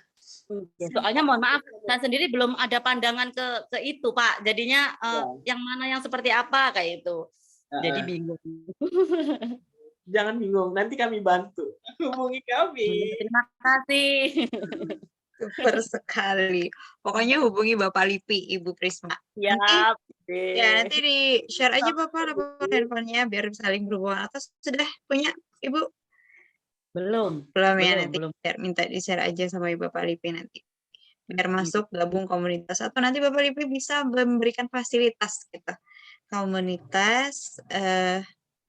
Soalnya mohon maaf, saya sendiri belum ada pandangan ke itu Pak. Jadinya yang mana yang seperti apa kayak itu. Jadi bingung. Jangan bingung, nanti kami bantu. Hubungi kami. Terima kasih. Super sekali. Pokoknya hubungi Bapak Lipi, Ibu Prisma. Siap. Nanti di-share aja Bapak nomor handphonenya biar saling berhubungan. Atau sudah punya Ibu? Belum Ya, nanti belum. minta di-share aja sama Bapak Lipi nanti. Biar masuk gabung komunitas. Atau nanti Bapak Lipi bisa memberikan fasilitas gitu. Komunitas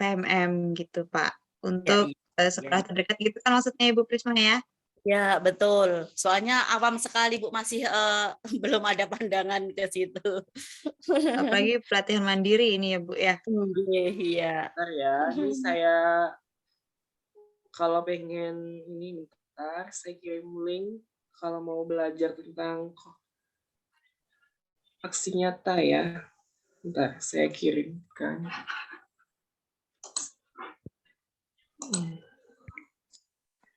PMM gitu Pak. Untuk sekolah terdekat gitu kan maksudnya Ibu Prisma ya? Ya betul. Soalnya awam sekali Bu, masih belum ada pandangan ke situ. Apalagi pelatihan mandiri ini ya Bu ya. Iya. Bentar ya, ini saya kalau pengen ini bentar, saya kirim link kalau mau belajar tentang aksi nyata ya. Bentar, saya kirimkan.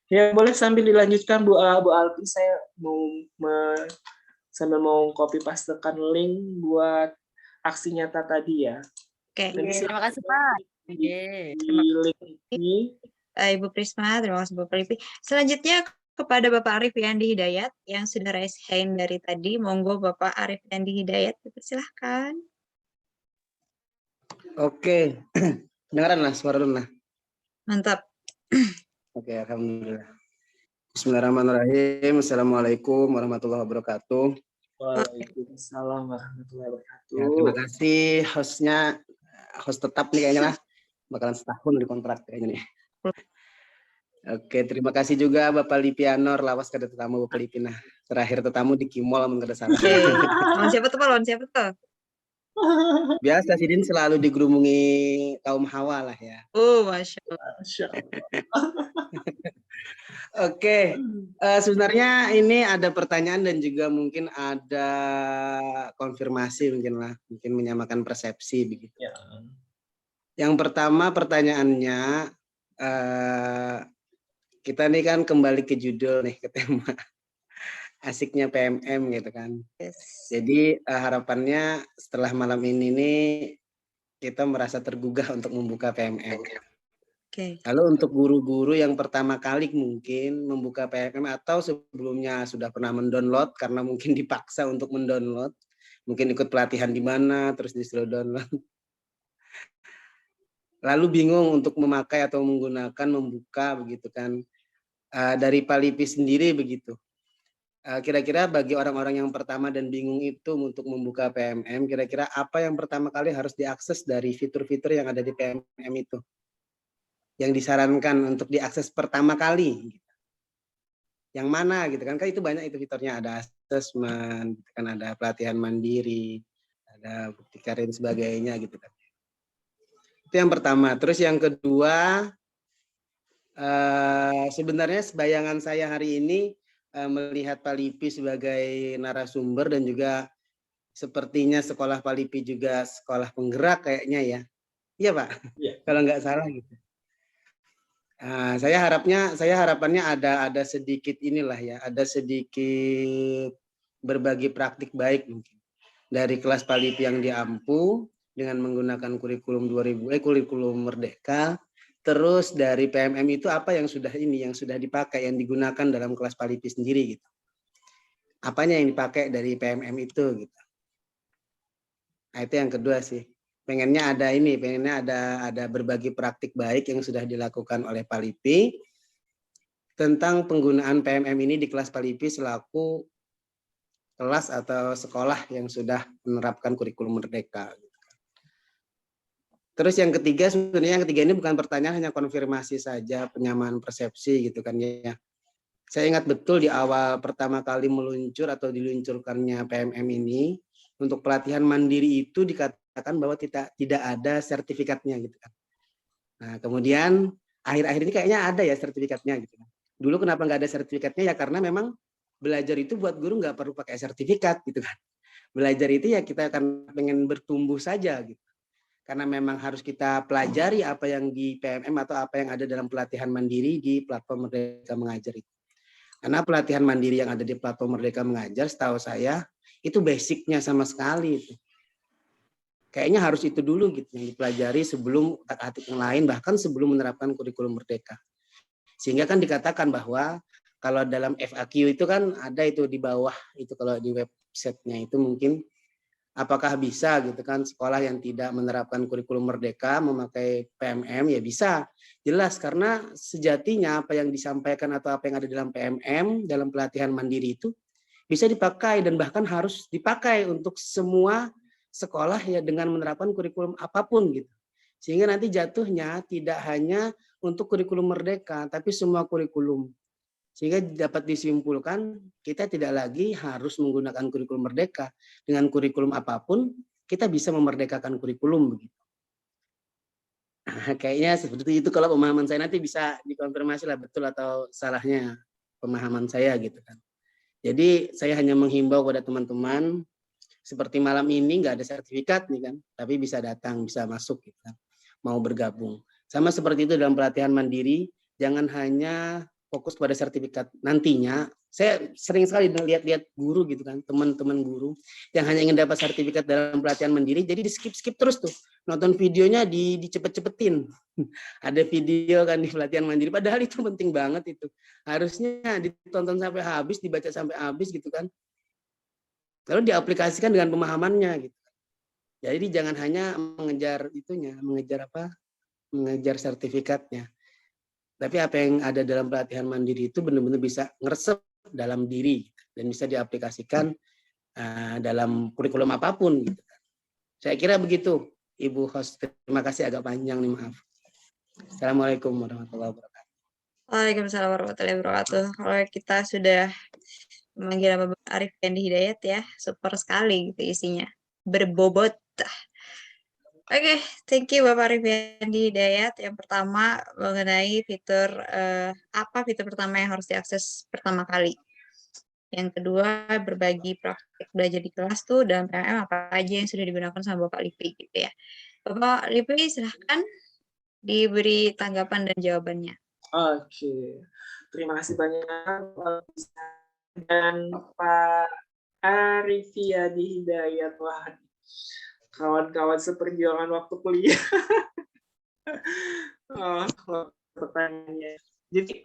Ya boleh sambil dilanjutkan Bu Alpi, saya sambil mau copy pastekan link buat aksi nyata tadi ya. Oke. Terima kasih Pak. Di link ini. Ibu Prisma, terima kasih Bapak Lipi. Selanjutnya kepada Bapak Arif Yandi Hidayat yang sudah raise hand dari tadi. Monggo Bapak Arif Yandi Hidayat, silahkan. Oke, dengaran lah suara dulu lah. Mantap. Oke, alhamdulillah. Bismillahirrahmanirrahim. Assalamualaikum warahmatullahi wabarakatuh. Waalaikumsalam warahmatullahi wabarakatuh. Ya, terima kasih hostnya, host tetap nih kayaknya lah. Bakalan setahun di kontrak kayaknya nih. Oke, terima kasih juga Bapak Lipianor, lawas kada tetamu Bapak Lipina. Terakhir tetamu di Kimol amun kada salah. Lawan siapa tuh Pak? Lawan siapa tuh? Biasa Sidin selalu digerumungi kaum hawa lah ya. Oh, Masya Allah. Oke, sebenarnya ini ada pertanyaan dan juga mungkin ada konfirmasi mungkin menyamakan persepsi begitu. Ya. Yang pertama pertanyaannya, kita nih kan kembali ke judul nih, ke tema asiknya PMM gitu kan. Yes. Jadi harapannya setelah malam ini nih kita merasa tergugah untuk membuka PMM. Oke. Lalu untuk guru-guru yang pertama kali mungkin membuka PMM atau sebelumnya sudah pernah mendownload karena mungkin dipaksa untuk mendownload, mungkin ikut pelatihan di mana terus disuruh download. Lalu bingung untuk memakai atau menggunakan membuka begitu kan. Dari Pak Lipi sendiri begitu. Kira-kira bagi orang-orang yang pertama dan bingung itu untuk membuka PMM, kira-kira apa yang pertama kali harus diakses dari fitur-fitur yang ada di PMM itu? Yang disarankan untuk diakses pertama kali. Yang mana gitu kan? Kan itu banyak itu fiturnya, ada assessment, gitu kan, ada pelatihan mandiri, ada bukti karir sebagainya gitu kan. Itu yang pertama. Terus yang kedua, sebenarnya bayangan saya hari ini melihat Pak Lipi sebagai narasumber dan juga sepertinya sekolah Pak Lipi juga sekolah penggerak kayaknya ya. Iya Pak? Iya. Kalau nggak salah gitu. Saya harapannya ada sedikit inilah ya, ada sedikit berbagi praktik baik mungkin dari kelas Pak Lipi yang di Ampu dengan menggunakan kurikulum kurikulum Merdeka. Terus dari PMM itu apa yang sudah dipakai, yang digunakan dalam kelas Pak Lipi sendiri gitu. Apanya yang dipakai dari PMM itu gitu. Nah, itu yang kedua sih. Pengennya ada berbagi praktik baik yang sudah dilakukan oleh Pak Lipi tentang penggunaan PMM ini di kelas Pak Lipi selaku kelas atau sekolah yang sudah menerapkan kurikulum Merdeka. Terus yang ketiga, sebenarnya ini bukan pertanyaan, hanya konfirmasi saja, penyamaan persepsi gitu kan ya. Saya ingat betul di awal pertama kali meluncur atau diluncurkannya PMM ini, untuk pelatihan mandiri itu dikatakan bahwa tidak ada sertifikatnya gitu kan. Nah, kemudian akhir-akhir ini kayaknya ada ya sertifikatnya gitu kan. Dulu kenapa nggak ada sertifikatnya ya karena memang belajar itu buat guru nggak perlu pakai sertifikat gitu kan. Belajar itu ya kita akan pengen bertumbuh saja gitu. Karena memang harus kita pelajari apa yang di PMM atau apa yang ada dalam pelatihan mandiri di platform Merdeka Mengajar itu. Karena pelatihan mandiri yang ada di platform Merdeka Mengajar, setahu saya itu basicnya sama sekali itu. Kayaknya harus itu dulu gitu yang dipelajari sebelum utak-atik yang lain, bahkan sebelum menerapkan kurikulum Merdeka. Sehingga kan dikatakan bahwa kalau dalam FAQ itu kan ada itu di bawah itu, kalau di websitenya itu mungkin apakah bisa gitu kan sekolah yang tidak menerapkan kurikulum Merdeka memakai PMM, ya bisa. Jelas, karena sejatinya apa yang disampaikan atau apa yang ada dalam PMM, dalam pelatihan mandiri itu bisa dipakai dan bahkan harus dipakai untuk semua sekolah ya dengan menerapkan kurikulum apapun gitu. Sehingga nanti jatuhnya tidak hanya untuk kurikulum Merdeka, tapi semua kurikulum. Sehingga dapat disimpulkan kita tidak lagi harus menggunakan kurikulum Merdeka. Dengan kurikulum apapun kita bisa memerdekakan kurikulum begitu. Kayaknya seperti itu, kalau pemahaman saya, nanti bisa dikonfirmasi lah betul atau salahnya pemahaman saya gitu kan. Jadi saya hanya menghimbau kepada teman-teman, seperti malam ini nggak ada sertifikat nih kan, tapi bisa datang, bisa masuk gitu kan, mau bergabung. Sama seperti itu dalam pelatihan mandiri, jangan hanya fokus pada sertifikat. Nantinya saya sering sekali lihat guru gitu kan, teman-teman guru yang hanya ingin dapat sertifikat dalam pelatihan mandiri, jadi di skip terus tuh, nonton videonya dicepet-cepetin. Ada video kan di pelatihan mandiri, padahal itu penting banget itu, harusnya ditonton sampai habis, dibaca sampai habis gitu kan, lalu diaplikasikan dengan pemahamannya gitu. Jadi jangan hanya mengejar itunya, mengejar sertifikatnya. Tapi apa yang ada dalam pelatihan mandiri itu benar-benar bisa ngeresep dalam diri dan bisa diaplikasikan dalam kurikulum apapun gitu. Saya kira begitu, Ibu host. Terima kasih, agak panjang nih, maaf. Assalamualaikum warahmatullahi wabarakatuh. Waalaikumsalam warahmatullahi wabarakatuh. Kalau kita sudah memanggil nama Arif Yandi Hidayat ya, super sekali gitu isinya, berbobot. Oke, thank you Bapak Arif Yandi Hidayat. Yang pertama mengenai fitur apa fitur pertama yang harus diakses pertama kali. Yang kedua, berbagi praktik belajar di kelas tuh dalam PMM apa aja yang sudah digunakan sama Bapak Lipi gitu ya. Bapak Lipi silahkan diberi tanggapan dan jawabannya. Oke, terima kasih banyak dan Pak Arif Yandi Hidayat. Wah, kawan-kawan seperjuangan waktu kuliah. Pertanyaannya. Jadi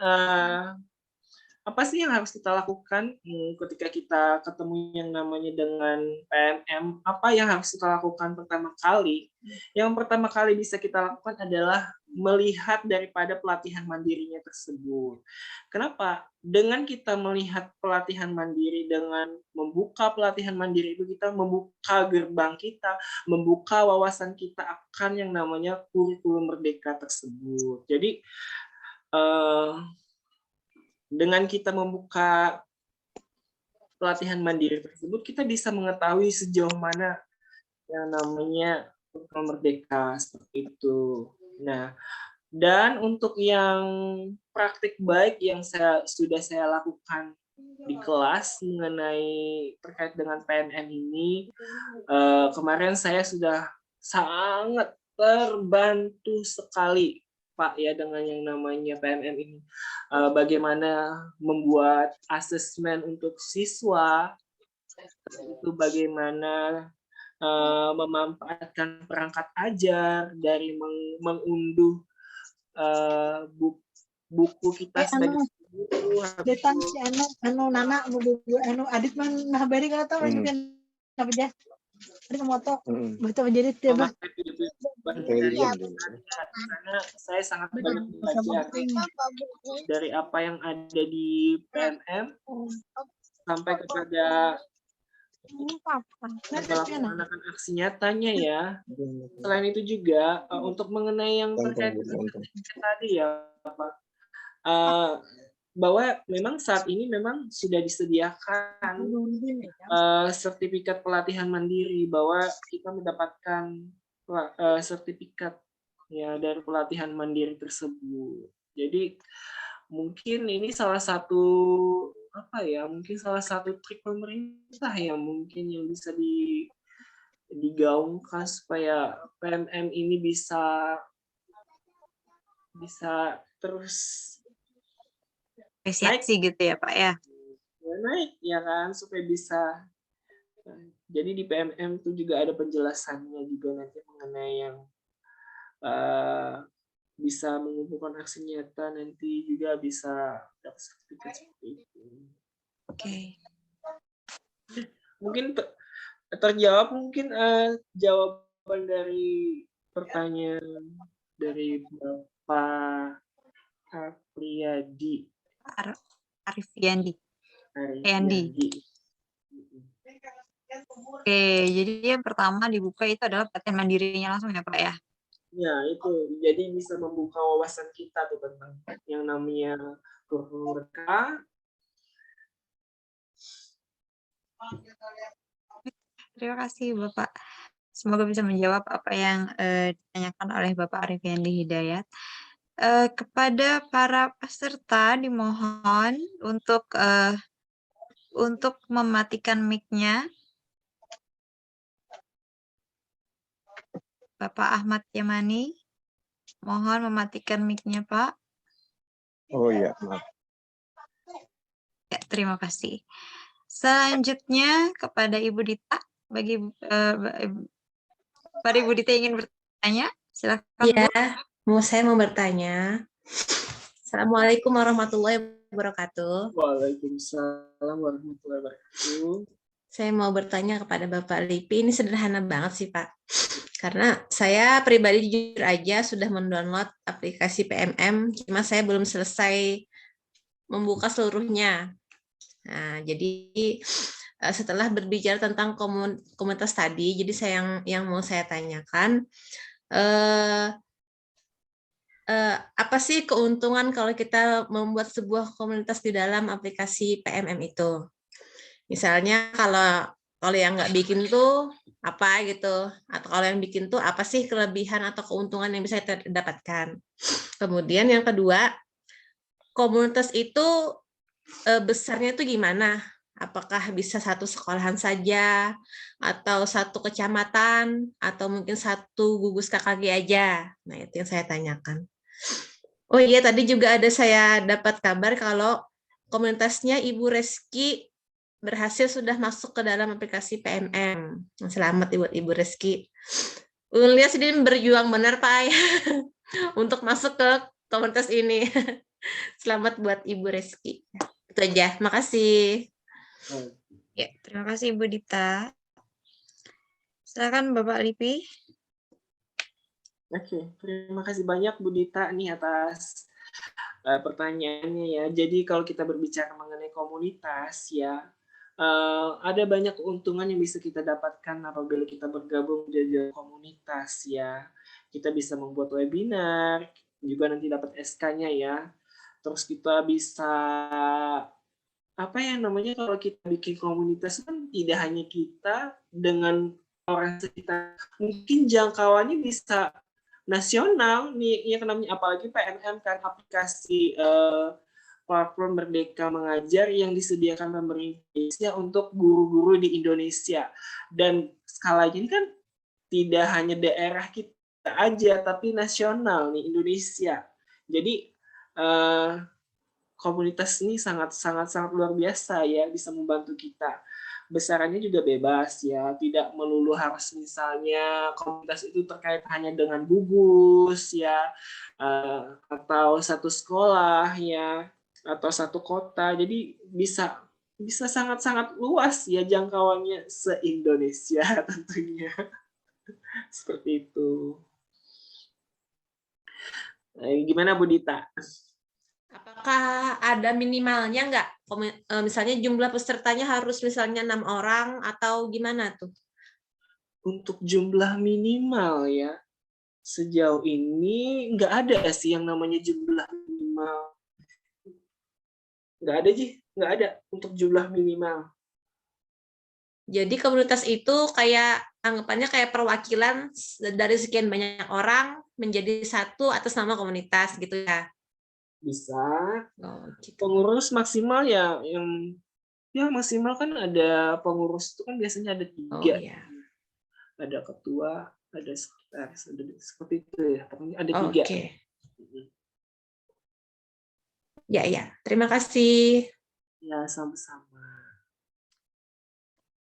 apa sih yang harus kita lakukan ketika kita ketemu yang namanya dengan PNM? Apa yang harus kita lakukan pertama kali? Yang pertama kali bisa kita lakukan adalah melihat daripada pelatihan mandirinya tersebut. Kenapa? Dengan kita melihat pelatihan mandiri, dengan membuka pelatihan mandiri itu kita membuka gerbang kita, membuka wawasan kita akan yang namanya kurikulum merdeka tersebut. Jadi dengan kita membuka pelatihan mandiri tersebut, kita bisa mengetahui sejauh mana yang namanya kurikulum merdeka seperti itu. Nah, dan untuk yang praktik baik yang sudah saya lakukan di kelas mengenai terkait dengan PNM ini, kemarin saya sudah sangat terbantu sekali Pak ya dengan yang namanya PNM ini. Bagaimana membuat asesmen untuk siswa, itu bagaimana memanfaatkan perangkat ajar dari mengunduh buku kita sebagai guru. Detan si nana adit man nah beri kalau tahu juga apa aja. Ada moto betul menjadi tiba. Karena saya sangat banyak belajar dari apa yang ada di PNM sampai kepada melaksanakan aksi nyatanya ya. Selain itu juga untuk mengenai yang terkait dengan tadi ya Pak, bahwa memang saat ini memang sudah disediakan sertifikat pelatihan mandiri, bahwa kita mendapatkan sertifikat ya dari pelatihan mandiri tersebut. Jadi mungkin ini salah satu mungkin salah satu trik pemerintah yang mungkin yang bisa digaungkan supaya PNM ini bisa terus Apresiasi gitu ya Pak ya. Naik ya kan, supaya bisa. Jadi di PNM itu juga ada penjelasannya juga nanti mengenai yang bisa mengumpulkan aksi nyata, nanti juga bisa dapat sertifikat seperti itu. Oke. Mungkin terjawab mungkin jawaban dari pertanyaan dari Bapak Afriyadi. Arifiandi. Oke, jadi yang pertama dibuka itu adalah pelatihan mandirinya langsung ya Pak ya? Ya, itu. Jadi bisa membuka wawasan kita tuh tentang yang namanya kurikulum merdeka. Terima kasih Bapak. Semoga bisa menjawab apa yang ditanyakan oleh Bapak Arifiandi Hidayat. Kepada para peserta dimohon untuk mematikan mic-nya. Bapak Ahmad Yamani, mohon mematikan mic-nya Pak. Oh iya, maaf. Ya, terima kasih. Selanjutnya kepada Ibu Dita, bagi pada Ibu Dita ingin bertanya, silakan ya, Bu. Saya mau bertanya. Assalamualaikum warahmatullahi wabarakatuh. Waalaikumsalam warahmatullahi wabarakatuh. Saya mau bertanya kepada Bapak Lipi, ini sederhana banget sih Pak. Karena saya pribadi jujur aja sudah mendownload aplikasi PMM, cuma saya belum selesai membuka seluruhnya. Nah, jadi setelah berbicara tentang komunitas tadi, jadi yang mau saya tanyakan, apa sih keuntungan kalau kita membuat sebuah komunitas di dalam aplikasi PMM itu? Misalnya kalau yang nggak bikin tuh apa gitu, atau kalau yang bikin tuh apa sih kelebihan atau keuntungan yang bisa kita dapatkan. Kemudian yang kedua, komunitas itu besarnya itu gimana? Apakah bisa satu sekolahan saja, atau satu kecamatan, atau mungkin satu gugus KKG aja? Nah, itu yang saya tanyakan. Oh iya, tadi juga saya dapat kabar kalau komunitasnya Ibu Reski berhasil sudah masuk ke dalam aplikasi PMM. Selamat buat Ibu Reski. Ulias ini berjuang benar Pak. untuk masuk ke komunitas ini. Selamat buat Ibu Reski. Itu aja. Makasih. Ya, terima kasih Ibu Dita. Silakan Bapak Lipi. Oke, terima kasih banyak Bu Dita nih atas pertanyaannya ya. Jadi kalau kita berbicara mengenai komunitas ya, ada banyak keuntungan yang bisa kita dapatkan apabila kita bergabung di dalam komunitas ya. Kita bisa membuat webinar, juga nanti dapat SK-nya ya. Terus kita bisa apa ya namanya, kalau kita bikin komunitas kan tidak hanya kita dengan orang sekitar, mungkin jangkauannya bisa nasional nih ya, namanya apalagi PMM kan aplikasi platform Merdeka Mengajar yang disediakan pemerintah Indonesia untuk guru-guru di Indonesia, dan skalanya ini kan tidak hanya daerah kita aja tapi nasional nih Indonesia. Jadi komunitas ini sangat luar biasa ya, bisa membantu kita. Besarannya juga bebas ya, tidak melulu harus misalnya komunitas itu terkait hanya dengan gugus ya, atau satu sekolah ya, atau satu kota. Jadi bisa sangat luas ya jangkauannya, se-Indonesia tentunya. Seperti itu. Gimana Bu Dita? Apakah ada minimalnya nggak? Misalnya jumlah pesertanya harus misalnya 6 orang atau gimana tuh? Untuk jumlah minimal ya, sejauh ini nggak ada sih yang namanya jumlah minimal. Nggak ada untuk jumlah minimal. Jadi komunitas itu kayak anggapannya kayak perwakilan dari sekian banyak orang menjadi satu atas nama komunitas gitu ya? Bisa. Gitu. Pengurus maksimal ya, yang maksimal kan ada pengurus itu kan biasanya ada 3. Iya. Ada ketua, ada sekretaris, ada seperti itu ya. Pokoknya ada 3. Oke. Ya. Terima kasih. Ya, sama-sama.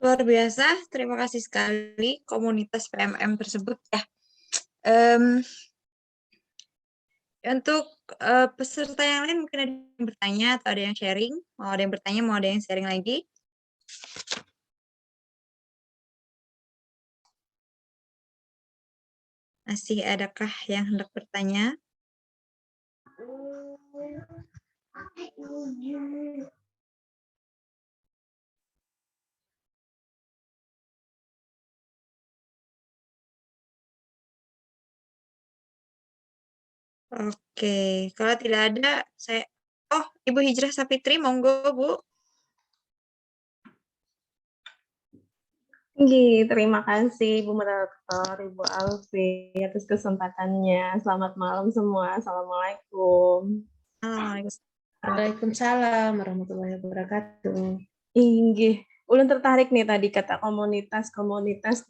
Luar biasa, terima kasih sekali komunitas PMM tersebut ya. Untuk peserta yang lain mungkin ada yang bertanya atau ada yang sharing, mau ada yang bertanya, mau ada yang sharing lagi. Masih adakah yang hendak bertanya? Oke, kalau tidak ada, Ibu Hijrah Sapitri, monggo Bu. Terima kasih Ibu Moderator, Ibu Alfi atas kesempatannya. Selamat malam semua. Assalamualaikum. Waalaikumsalam warahmatullahi wabarakatuh. Inggih, ulun tertarik nih tadi kata komunitas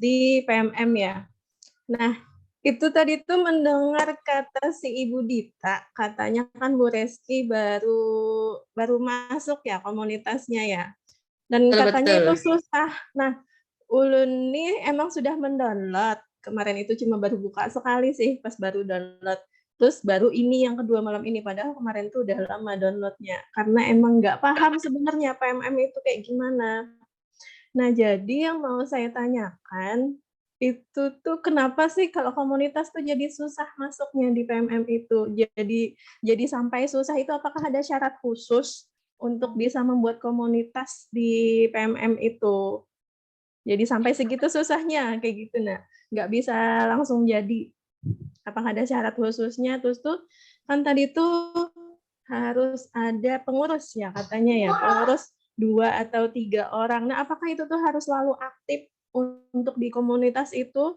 di PMM ya. Nah, itu tadi tuh mendengar kata si Ibu Dita, katanya kan Bu Reski baru masuk ya komunitasnya ya. Dan katanya itu susah. Nah, ulun nih emang sudah mendownload. Kemarin itu cuma baru buka sekali sih pas baru download. Terus baru ini yang kedua malam ini, padahal kemarin tuh udah lama downloadnya. Karena emang nggak paham sebenarnya PMM itu kayak gimana. Nah, jadi yang mau saya tanyakan, itu tuh kenapa sih kalau komunitas tuh jadi susah masuknya di PMM itu? Jadi sampai susah itu apakah ada syarat khusus untuk bisa membuat komunitas di PMM itu? Jadi sampai segitu susahnya kayak gitu, nah nggak bisa langsung jadi. Apakah ada syarat khususnya? Terus tuh kan tadi tuh harus ada pengurus ya katanya ya, pengurus 2 atau 3 orang. Nah apakah itu tuh harus selalu aktif untuk di komunitas itu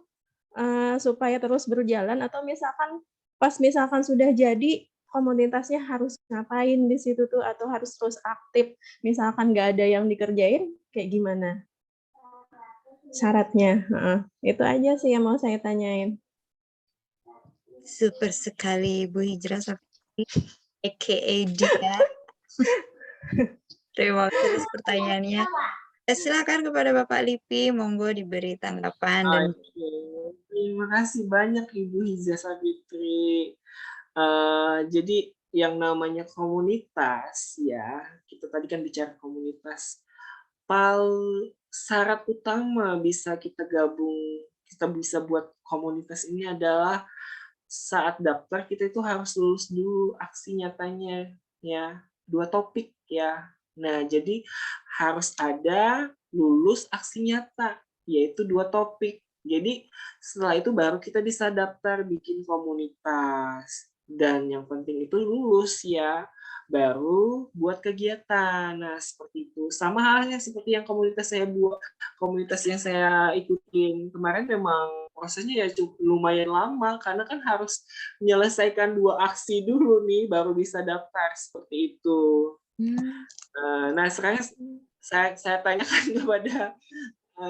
supaya terus berjalan, atau misalkan sudah jadi komunitasnya harus ngapain di situ tuh, atau harus terus aktif? Misalkan nggak ada yang dikerjain, kayak gimana syaratnya? Itu aja sih yang mau saya tanyain. Super sekali Bu Hijrah Sapitri, aka Dia. Terima kasih atas pertanyaannya. Silakan kepada Bapak Lipi, monggo diberi tanggapan dan Terima kasih banyak Ibu Hiza Savitri. Jadi yang namanya komunitas ya, kita tadi kan bicara komunitas. Syarat utama bisa kita gabung, kita bisa buat komunitas ini adalah saat daftar kita itu harus lulus dulu aksi nyatanya ya, 2 topik ya. Nah, jadi harus ada lulus aksi nyata, yaitu 2 topik. Jadi setelah itu baru kita bisa daftar bikin komunitas. Dan yang penting itu lulus ya, baru buat kegiatan. Nah, seperti itu. Sama halnya seperti yang komunitas saya buat, komunitas yang saya ikutin kemarin memang prosesnya ya lumayan lama karena kan harus menyelesaikan 2 aksi dulu nih baru bisa daftar seperti itu. Nah, sekarang saya tanyakan kepada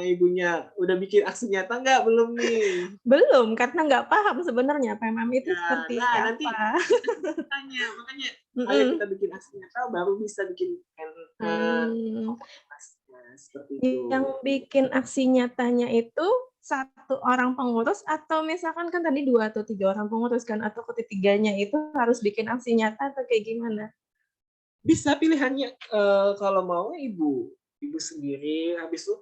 ibunya, udah bikin aksi nyata nggak? Belum nih? Belum, karena nggak paham sebenarnya PMM itu seperti Nah, nanti apa. tanya, makanya ayo kita bikin aksi nyata baru bisa bikin seperti itu. Yang bikin aksi nyatanya itu 1 orang pengurus atau misalkan kan tadi 2 atau 3 orang pengurus kan, atau ketiganya itu harus bikin aksi nyata atau kayak gimana? Bisa pilihannya kalau mau ibu sendiri, habis itu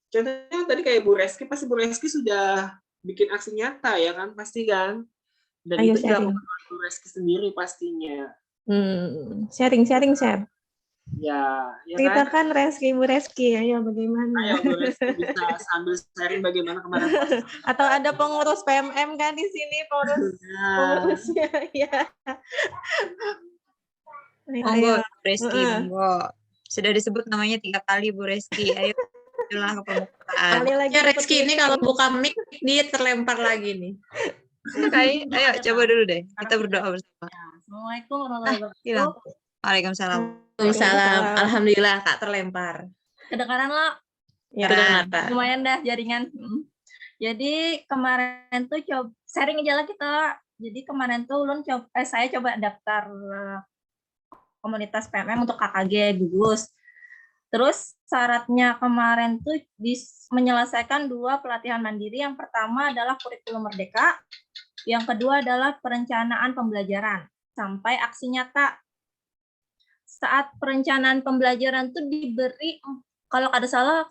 contohnya tadi kayak Bu Reski, pasti Bu Reski sudah bikin aksi nyata ya kan, pasti kan? Dan Ayo itu sharing. dilakukan Bu Reski sendiri pastinya. Sharing. Ya kan? Ceritakan Reski, Bu Reski, ayo bagaimana? Ayo Bu Reski bisa sambil sharing bagaimana kemarin. Atau ada pengurus PMM kan di sini, pengurusnya ya. Monggo Bu Reski, monggo. Sudah disebut namanya 3 kali Bu Reski. Ayo itulah ke permukaan. Ya Reski ini kalau buka mic dia terlempar lagi nih. Ayo coba dulu deh. Kita berdoa bersama. Assalamualaikum warahmatullahi Hilang. wabarakatuh. Waalaikumsalam. Waalaikumsalam. Alhamdulillah Kak terlempar. Kedengaran lo? Ya, Kedengaran. Lumayan dah jaringan. Jadi kemarin tuh coba sharing aja lah kita. Jadi kemarin tuh saya coba daftar komunitas PMM untuk KKG gugus. Terus syaratnya kemarin tuh menyelesaikan 2 pelatihan mandiri. Yang pertama adalah kurikulum merdeka, yang kedua adalah perencanaan pembelajaran sampai aksi nyata. Saat perencanaan pembelajaran tuh diberi, kalau ada salah,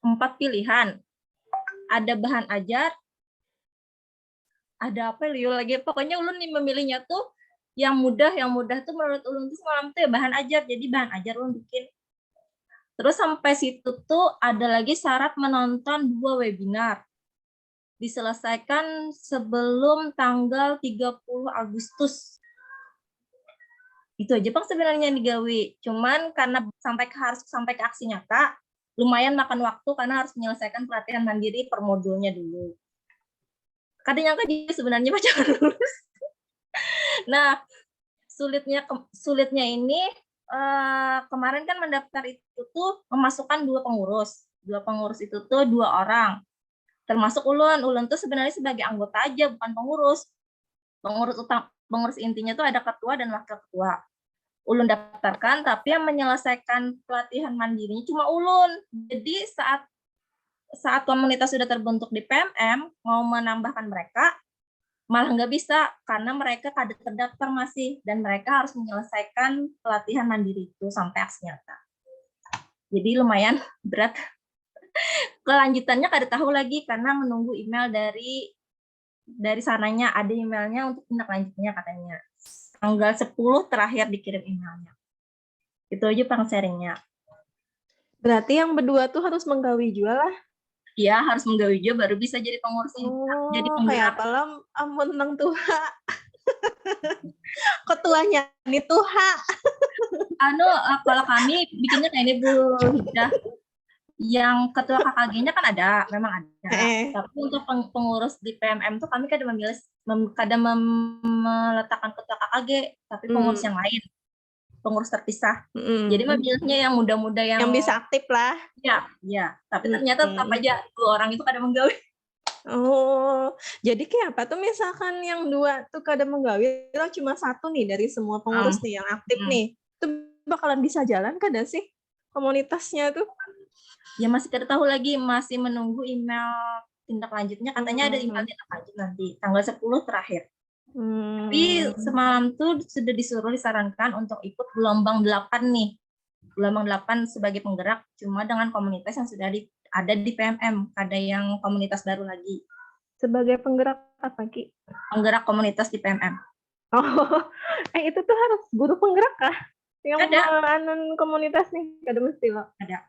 4 pilihan. Ada bahan ajar, ada apa lagi, pokoknya ulun nih memilihnya tuh yang mudah tuh menurut ulun tuh semalam tuh ya bahan ajar, jadi bahan ajar ulun bikin. Terus sampai situ tuh ada lagi syarat menonton 2 webinar. Diselesaikan sebelum tanggal 30 Agustus. Itu aja Bang sebenarnya yang digawe. Cuman karena harus sampai ke aksi nyata, lumayan makan waktu karena harus menyelesaikan pelatihan mandiri per modulnya dulu. Kadang nyangka dia sebenarnya baca lulus. Nah, sulitnya ini kemarin kan mendaftar itu tuh memasukkan 2 pengurus. 2 pengurus itu tuh 2 orang. Termasuk ulun tuh sebenarnya sebagai anggota aja, bukan pengurus. Pengurus intinya tuh ada ketua dan wakil ketua. Ulun daftarkan, tapi yang menyelesaikan pelatihan mandirinya cuma ulun. Jadi saat komunitas sudah terbentuk di PMM, mau menambahkan mereka, malah nggak bisa karena mereka kada terdaftar masih dan mereka harus menyelesaikan pelatihan mandiri itu sampai aksi nyata. Jadi lumayan berat. Kelanjutannya kada tahu lagi karena menunggu email dari sananya, ada emailnya untuk tindak lanjutnya katanya. Tanggal 10 terakhir dikirim emailnya. Itu aja Bang sharingnya. Berarti yang berdua tuh harus menggawi juga lah. Iya, harus menggawi juga baru bisa jadi pengurus. Jadi kayak apalah ampun nang Tuha. Ketuanya nih Tuha. Kalau kami bikinnya kayak ini Bu Hida. Yang ketua KKG-nya kan ada, memang ada. Tapi untuk pengurus di PMM tuh kami kadang meletakkan ketua KKG, tapi pengurus yang lain. Pengurus terpisah. Jadi memilihnya yang muda-muda yang bisa aktif lah. Iya. Tapi ternyata tetap aja 2 orang itu kadang menggawe. Oh, jadi kayak apa tuh misalkan yang 2 tuh kadang menggawe, lo cuma 1 nih dari semua pengurus nih yang aktif nih. Itu bakalan bisa jalan kada sih komunitasnya tuh? Ya masih kita tahu lagi, masih menunggu email tindak lanjutnya katanya ada email tindak lanjut nanti tanggal 10 terakhir. Tapi semalam tuh sudah disarankan untuk ikut gelombang 8 nih. Gelombang 8 sebagai penggerak cuma dengan komunitas yang sudah ada di PMM, ada yang komunitas baru lagi. Sebagai penggerak apa, Ki? Penggerak komunitas di PMM. Oh, itu tuh harus guru penggerak kah? Yang Ada. komunitas nih, ada mesti loh. Ada.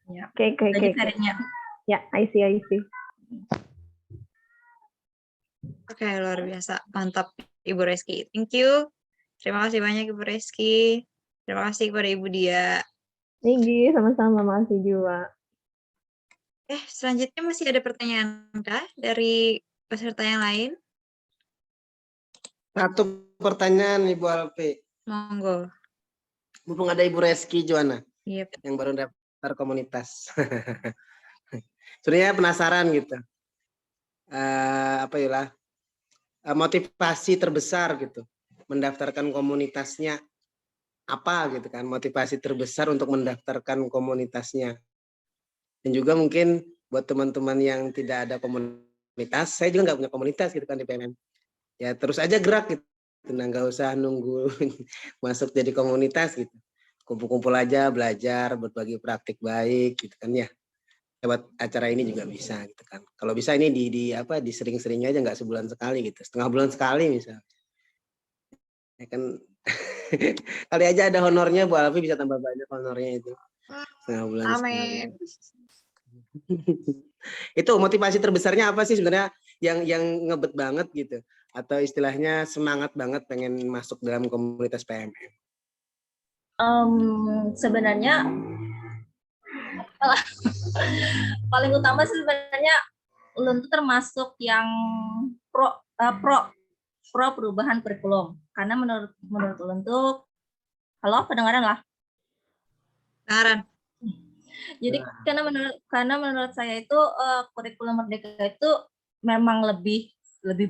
Ya. Oke. Ya, I see. Oke, luar biasa. Mantap, Ibu Reski. Thank you. Terima kasih banyak, Ibu Reski. Terima kasih kepada Ibu Dia. Tinggi, sama-sama. Makasih juga. Selanjutnya masih ada pertanyaan kah dari peserta yang lain? Satu pertanyaan Ibu Alfi. Monggo. Mumpung ada Ibu Reski Joana. Yep. Yang baru daftar komunitas. Sebenarnya penasaran gitu. Motivasi terbesar gitu. Mendaftarkan komunitasnya apa gitu kan. Motivasi terbesar untuk mendaftarkan komunitasnya. Dan juga mungkin buat teman-teman yang tidak ada komunitas, saya juga nggak punya komunitas gitu kan di PMM. Ya terus aja gerak gitu. Nah, nggak usah nunggu masuk jadi komunitas gitu. Kumpul-kumpul aja, belajar, berbagi praktik baik gitu kan ya. Lewat acara ini juga bisa gitu kan. Kalau bisa ini di sering-seringnya aja, nggak sebulan sekali gitu. Setengah bulan sekali misalnya. Ya kan kali aja ada honornya, Bu Alfi bisa tambah banyak honornya itu. Setengah bulan sekali. Itu motivasi terbesarnya apa sih sebenarnya yang ngebet banget gitu, atau istilahnya semangat banget pengen masuk dalam komunitas PMM? Sebenarnya paling utama sih sebenarnya Ulun itu termasuk yang pro perubahan kurikulum, karena menurut Ulun tuh, halo kedengaran lah? Kedengaran. Jadi karena menurut saya itu kurikulum Merdeka itu memang lebih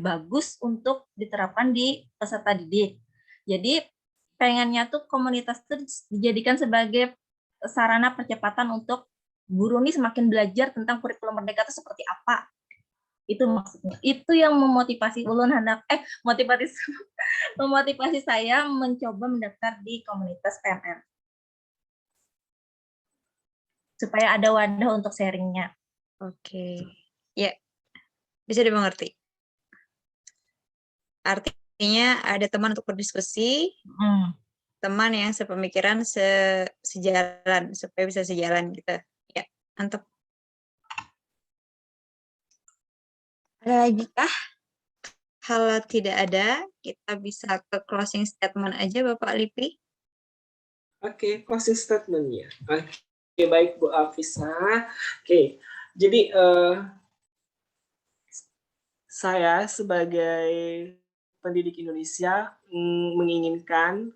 bagus untuk diterapkan di peserta didik. Jadi pengennya tuh komunitas itu dijadikan sebagai sarana percepatan untuk guru nih semakin belajar tentang kurikulum Merdeka itu seperti apa. Itu maksudnya. Itu yang memotivasi Ulun memotivasi saya mencoba mendaftar di komunitas PMM. Supaya ada wadah untuk sharingnya. Oke. Ya, bisa dimengerti. Artinya ada teman untuk berdiskusi, teman yang sepemikiran, sejalan, supaya bisa sejalan gitu. Ya, mantap. Ada lagi kah? Kalau tidak ada, kita bisa ke closing statement aja, Bapak Lipi. Oke, closing statement-nya. Oke, baik Bu Alfisa. Oke, jadi saya sebagai pendidik Indonesia menginginkan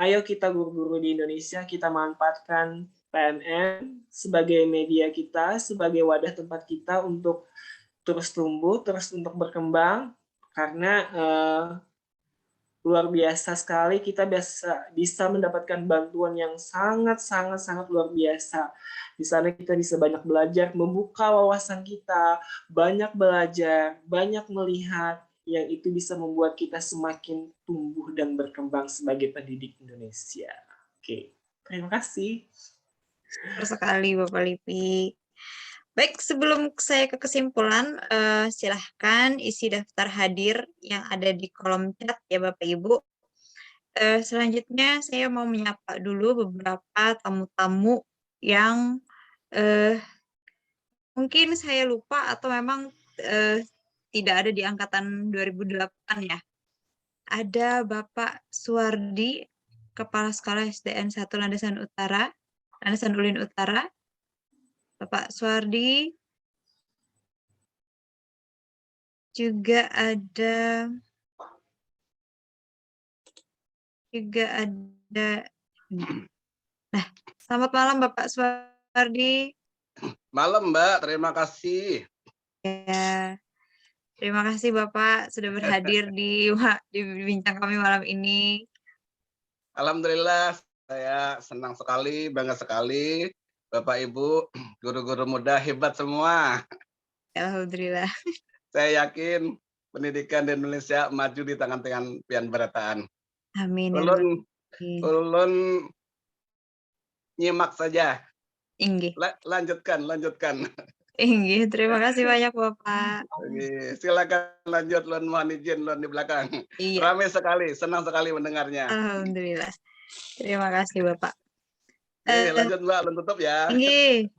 ayo kita guru-guru di Indonesia, kita manfaatkan PMM sebagai media kita, sebagai wadah tempat kita untuk terus tumbuh, terus untuk berkembang, karena luar biasa sekali kita bisa mendapatkan bantuan yang sangat luar biasa. Di sana kita bisa banyak belajar, membuka wawasan kita, banyak belajar, banyak melihat, yang itu bisa membuat kita semakin tumbuh dan berkembang sebagai pendidik Indonesia. Oke, terima kasih. Sekali Bapak Lipi. Baik, sebelum saya ke kesimpulan, silahkan isi daftar hadir yang ada di kolom chat ya Bapak Ibu. Selanjutnya saya mau menyapa dulu beberapa tamu-tamu yang mungkin saya lupa atau memang tidak ada di angkatan 2008 ya. Ada Bapak Suwardi, Kepala Sekolah SDN 1 Landasan Ulin Utara. Bapak Suwardi. Juga ada Nah, selamat malam Bapak Suwardi. Malam Mbak, terima kasih. Ya, terima kasih Bapak sudah berhadir di bincang kami malam ini. Alhamdulillah, saya senang sekali, bangga sekali Bapak Ibu, guru-guru muda hebat semua. Alhamdulillah. Saya yakin pendidikan di Indonesia maju di tangan-tangan pian berataan. Amin. Ulun nyimak saja. Inggih. Lanjutkan. Inggih, terima kasih banyak Bapak. Oke, silakan lanjut, Lun, mohon izin, Lun, di belakang. Iya. Ramai sekali, senang sekali mendengarnya. Alhamdulillah. Terima kasih Bapak. Oke, lanjut Mbak, Lun tutup ya. Inggih.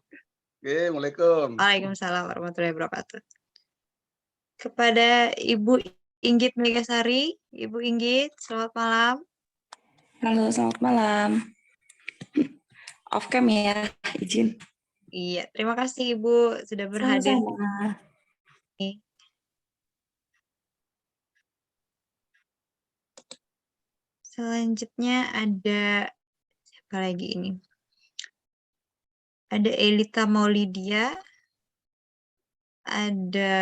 Oke, Waalaikumsalam. Waalaikumsalam warahmatullahi wabarakatuh. Kepada Ibu Inggit Megasari, Ibu Inggit, selamat malam. Halo, selamat malam. Off cam ya, izin. Iya, terima kasih Ibu sudah berhadir. Sama-sama. Selanjutnya ada siapa lagi ini? Ada Elita Maulidia, ada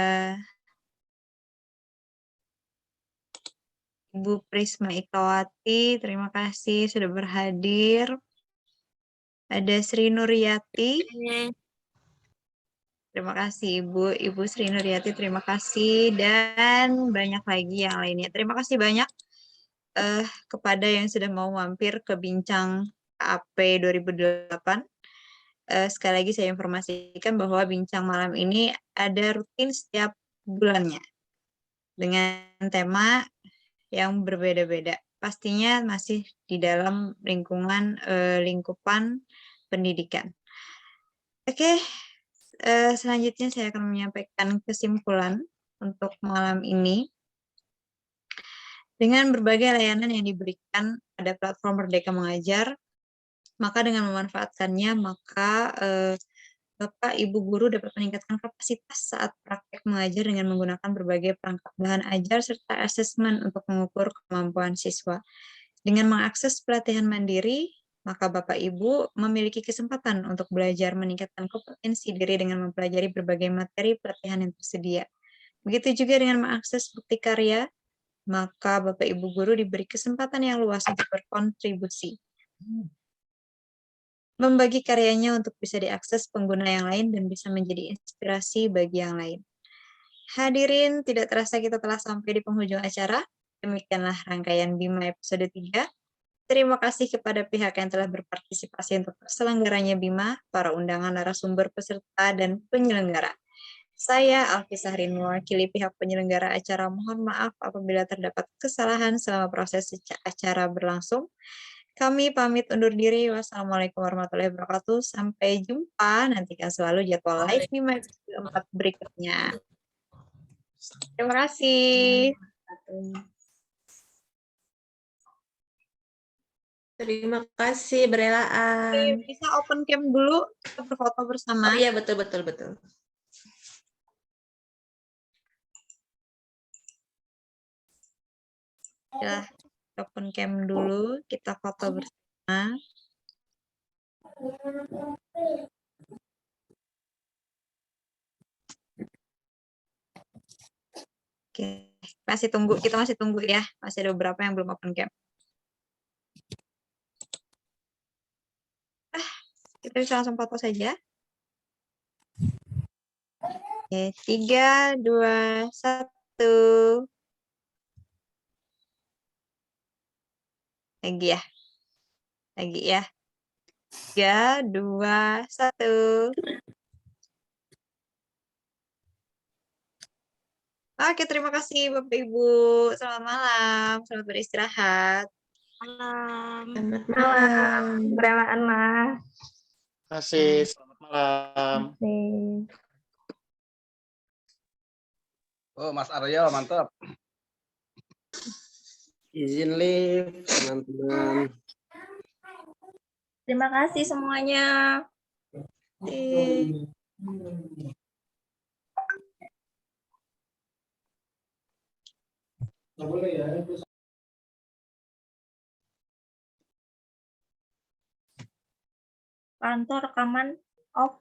Ibu Prisma Iktawati, terima kasih sudah berhadir. Ada Sri Nuryati. Terima kasih Ibu Sri Nuryati, terima kasih. Dan banyak lagi yang lainnya. Terima kasih banyak kepada yang sudah mau mampir ke Bincang KAP 2008. Sekali lagi saya informasikan bahwa bincang malam ini ada rutin setiap bulannya dengan tema yang berbeda-beda. Pastinya masih di dalam lingkupan pendidikan. Oke, selanjutnya saya akan menyampaikan kesimpulan untuk malam ini. Dengan berbagai layanan yang diberikan pada platform Merdeka Mengajar, maka dengan memanfaatkannya, maka Bapak, Ibu guru dapat meningkatkan kapasitas saat praktek mengajar dengan menggunakan berbagai perangkat bahan ajar serta asesmen untuk mengukur kemampuan siswa. Dengan mengakses pelatihan mandiri, maka Bapak, Ibu memiliki kesempatan untuk belajar meningkatkan kompetensi diri dengan mempelajari berbagai materi pelatihan yang tersedia. Begitu juga dengan mengakses bukti karya, maka Bapak, Ibu guru diberi kesempatan yang luas untuk berkontribusi. Membagi karyanya untuk bisa diakses pengguna yang lain dan bisa menjadi inspirasi bagi yang lain. Hadirin, tidak terasa kita telah sampai di penghujung acara. Demikianlah rangkaian BIMA episode 3. Terima kasih kepada pihak yang telah berpartisipasi untuk terselenggaranya BIMA, para undangan narasumber peserta dan penyelenggara. Saya Alfi Sahrin mewakili pihak penyelenggara acara. Mohon maaf apabila terdapat kesalahan selama proses acara berlangsung. Kami pamit undur diri. Wassalamualaikum warahmatullahi wabarakatuh. Sampai jumpa. Nantikan selalu jadwal live BIMA episode 4 berikutnya. Terima kasih. Terima kasih berelaan. Bisa open cam dulu, kita berfoto bersama. Oh iya, betul. Ya, open cam dulu, kita foto bersama. Oke, kita masih tunggu ya. Masih ada beberapa yang belum open cam. Kita bisa langsung foto saja. Oke, 3, 2, 1. Lagi ya. 3, 2, 1. Oke, terima kasih Bapak Ibu. Selamat malam, selamat beristirahat. Selamat malam. Berelaan Mas. Terima kasih, selamat malam. Oh, Mas Aryo, mantap. Izin live, teman-teman. Terima kasih semuanya. Kantor rekaman off.